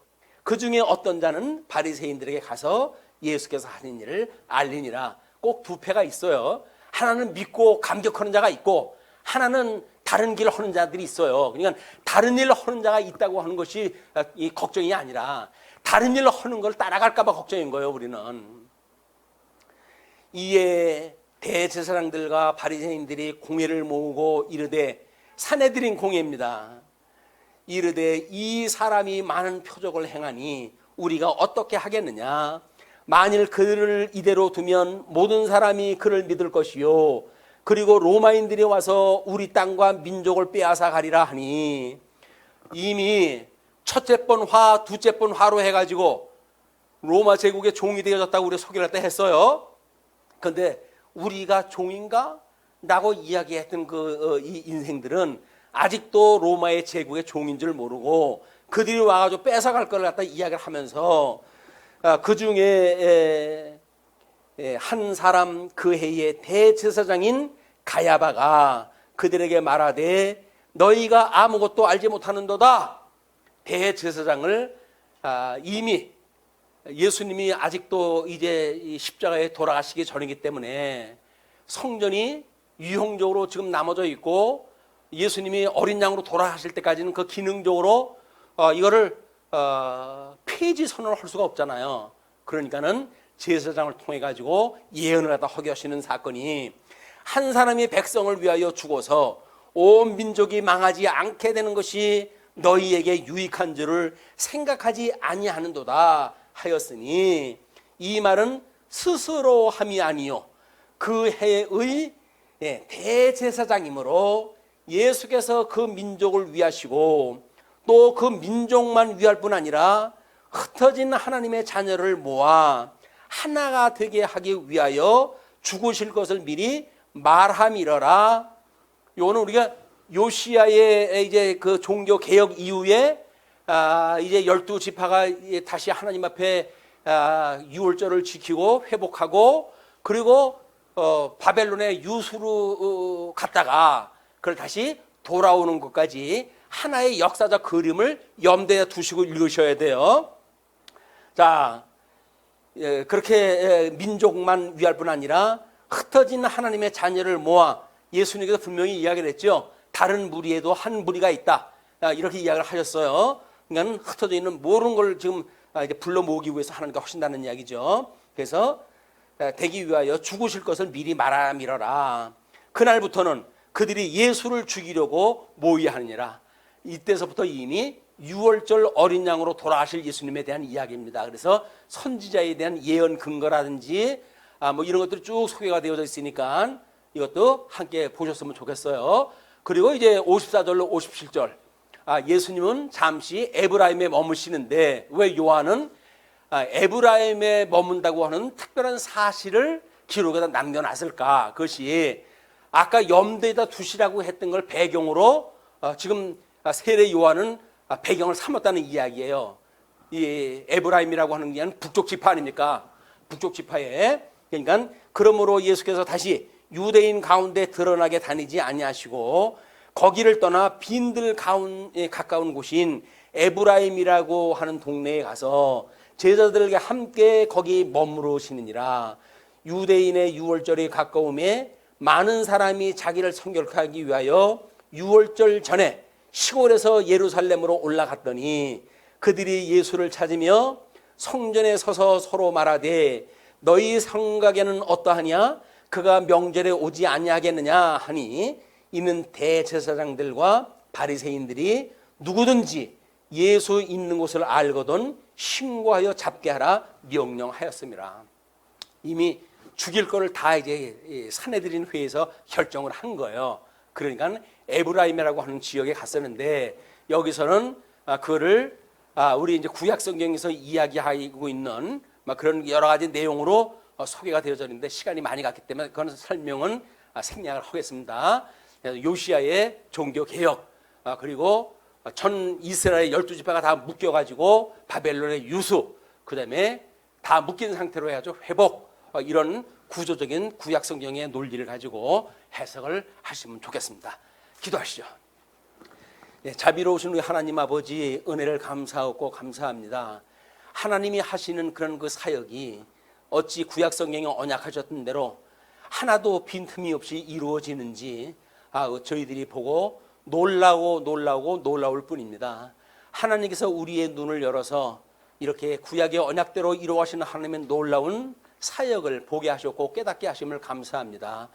그 중에 어떤 자는 바리새인들에게 가서 예수께서 하신 일을 알리니라. 꼭 두 패가 있어요. 하나는 믿고 감격하는 자가 있고 하나는 다른 길을 하는 자들이 있어요. 그러니까 다른 일을 하는 자가 있다고 하는 것이 걱정이 아니라 다른 일을 하는 걸 따라갈까 봐 걱정인 거예요. 우리는. 이에 대제사장들과 바리새인들이 공회를 모으고 이르되 사내들인 공회입니다. 이르되 이 사람이 많은 표적을 행하니 우리가 어떻게 하겠느냐. 만일 그를 이대로 두면 모든 사람이 그를 믿을 것이요 그리고 로마인들이 와서 우리 땅과 민족을 빼앗아 가리라 하니 이미 첫째 번 화, 두째 번 화로 해가지고 로마 제국의 종이 되어졌다고 우리 소개를 할 때 했어요. 그런데 우리가 종인가? 라고 이야기했던 이 인생들은 아직도 로마의 제국의 종인 줄 모르고 그들이 와가지고 뺏어갈 걸 갖다 이야기를 하면서 그 중에 한 사람 그 해의 대제사장인 가야바가 그들에게 말하되 너희가 아무것도 알지 못하는도다. 대제사장을 이미 예수님이 아직도 이제 이 십자가에 돌아가시기 전이기 때문에 성전이 유형적으로 지금 남아져 있고 예수님이 어린 양으로 돌아가실 때까지는 그 기능적으로 이거를 폐지 선언을 할 수가 없잖아요. 그러니까는 제사장을 통해 가지고 예언을 하다 하게 하시는 사건이 한 사람이 백성을 위하여 죽어서 온 민족이 망하지 않게 되는 것이 너희에게 유익한 줄을 생각하지 아니하는도다 하였으니 이 말은 스스로 함이 아니요 그 해의 대제사장이므로 예수께서 그 민족을 위하시고 또 그 민족만 위할 뿐 아니라 흩어진 하나님의 자녀를 모아 하나가 되게 하기 위하여 죽으실 것을 미리 말함이러라. 요거는 우리가 요시야의 이제 그 종교 개혁 이후에 이제 12지파가 다시 하나님 앞에 유월절을 지키고 회복하고 그리고 바벨론의 유수로 갔다가 그걸 다시 돌아오는 것까지 하나의 역사적 그림을 염두에 두시고 읽으셔야 돼요. 자, 그렇게 민족만 위할 뿐 아니라 흩어진 하나님의 자녀를 모아 예수님께서 분명히 이야기를 했죠. 다른 무리에도 한 무리가 있다. 이렇게 이야기를 하셨어요. 그러니까 흩어져 있는 모든 걸 지금 이제 불러 모으기 위해서 하나님께 하신다는 이야기죠. 그래서 되기 위하여 죽으실 것을 미리 말함이러라. 그날부터는 그들이 예수를 죽이려고 모의하느니라. 이때서부터 이미 유월절 어린 양으로 돌아가실 예수님에 대한 이야기입니다. 그래서 선지자에 대한 예언 근거라든지 뭐 이런 것들이 쭉 소개가 되어져 있으니까 이것도 함께 보셨으면 좋겠어요. 그리고 이제 54절로 57절 예수님은 잠시 에브라임에 머무시는데 왜 요한은 에브라임에 머문다고 하는 특별한 사실을 기록에다 남겨놨을까? 그것이 아까 염두에다 두시라고 했던 걸 배경으로 지금 세례 요한은 배경을 삼았다는 이야기예요. 이 에브라임이라고 하는 게 북쪽 지파 아닙니까? 북쪽 지파에. 그러니까 그러므로 예수께서 다시 유대인 가운데 드러나게 다니지 아니하시고 거기를 떠나 빈들 가운데 가까운 곳인 에브라임이라고 하는 동네에 가서 제자들과 함께 거기 머무르시느니라. 유대인의 유월절이 가까움에 많은 사람이 자기를 성결하기 위하여 유월절 전에 시골에서 예루살렘으로 올라갔더니 그들이 예수를 찾으며 성전에 서서 서로 말하되 너희 생각에는 어떠하냐? 그가 명절에 오지 아니하겠느냐 하니 이는 대제사장들과 바리새인들이 누구든지 예수 있는 곳을 알거든 신고하여 잡게 하라 명령하였습니다. 이미 죽일 거를 다 이제 사내들인 회에서 결정을 한 거예요. 그러니까 에브라임이라고 하는 지역에 갔었는데 여기서는 그거를 우리 이제 구약 성경에서 이야기하고 있는 그런 여러 가지 내용으로 소개가 되어져 있는데 시간이 많이 갔기 때문에 그건 설명은 생략을 하겠습니다. 요시야의 종교 개혁 그리고 전 이스라엘 12지파가 다 묶여가지고 바벨론의 유수 그 다음에 다 묶인 상태로 해가지고 회복 이런 구조적인 구약 성경의 논리를 가지고 해석을 하시면 좋겠습니다. 기도하시죠. 자비로우신 우리 하나님 아버지 은혜를 감사하고 감사합니다. 하나님이 하시는 그런 그 사역이 어찌 구약 성경에 언약하셨던 대로 하나도 빈틈이 없이 이루어지는지 저희들이 보고 놀라울 뿐입니다. 하나님께서 우리의 눈을 열어서 이렇게 구약의 언약대로 이루어가시는 하나님의 놀라운 사역을 보게 하셨고 깨닫게 하심을 감사합니다.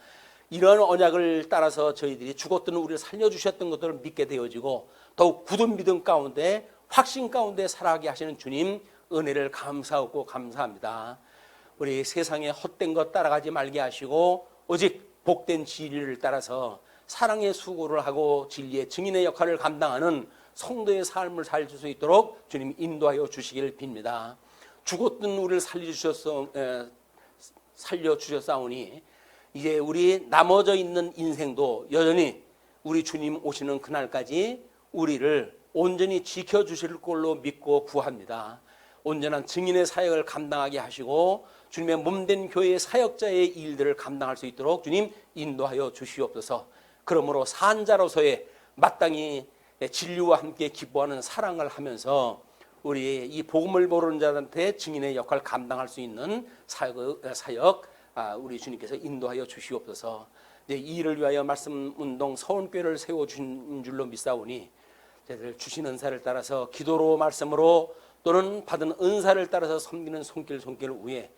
이런 언약을 따라서 저희들이 죽었던 우리를 살려주셨던 것들을 믿게 되어지고 더욱 굳은 믿음 가운데 확신 가운데 살아가게 하시는 주님 은혜를 감사하고 감사합니다. 우리 세상에 헛된 것 따라가지 말게 하시고 오직 복된 진리를 따라서 사랑의 수고를 하고 진리의 증인의 역할을 감당하는 성도의 삶을 살줄 수 있도록 주님 인도하여 주시기를 빕니다. 죽었던 우리를 살려주셨사오니 이제 우리 나머져 있는 인생도 여전히 우리 주님 오시는 그날까지 우리를 온전히 지켜주실 걸로 믿고 구합니다. 온전한 증인의 사역을 감당하게 하시고 주님의 몸된 교회의 사역자의 일들을 감당할 수 있도록 주님 인도하여 주시옵소서. 그러므로 산자로서의 마땅히 진리와 함께 기뻐하는 사랑을 하면서 우리 이 복음을 모르는 자들한테 증인의 역할을 감당할 수 있는 사역 우리 주님께서 인도하여 주시옵소서. 이 일을 위하여 말씀 운동 서원교회를 세워주신 줄로 믿사오니 저희들 주신 은사를 따라서 기도로 말씀으로 또는 받은 은사를 따라서 섬기는 손길 위에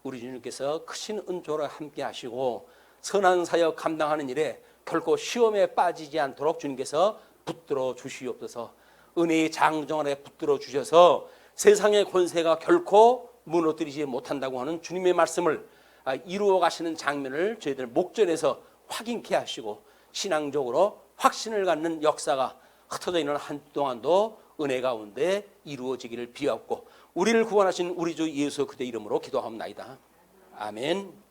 우리 주님께서 크신 은총으로 함께 하시고 선한 사역 감당하는 일에 결코 시험에 빠지지 않도록 주님께서 붙들어 주시옵소서. 은혜의 장정 안에 붙들어 주셔서 세상의 권세가 결코 무너뜨리지 못한다고 하는 주님의 말씀을 이루어 가시는 장면을 저희들 목전에서 확인케 하시고 신앙적으로 확신을 갖는 역사가 흩어져 있는 한 동안도 은혜 가운데 이루어지기를 비옵고 우리를 구원하신 우리 주 예수 그리스도의 이름으로 기도하옵나이다. 아멘.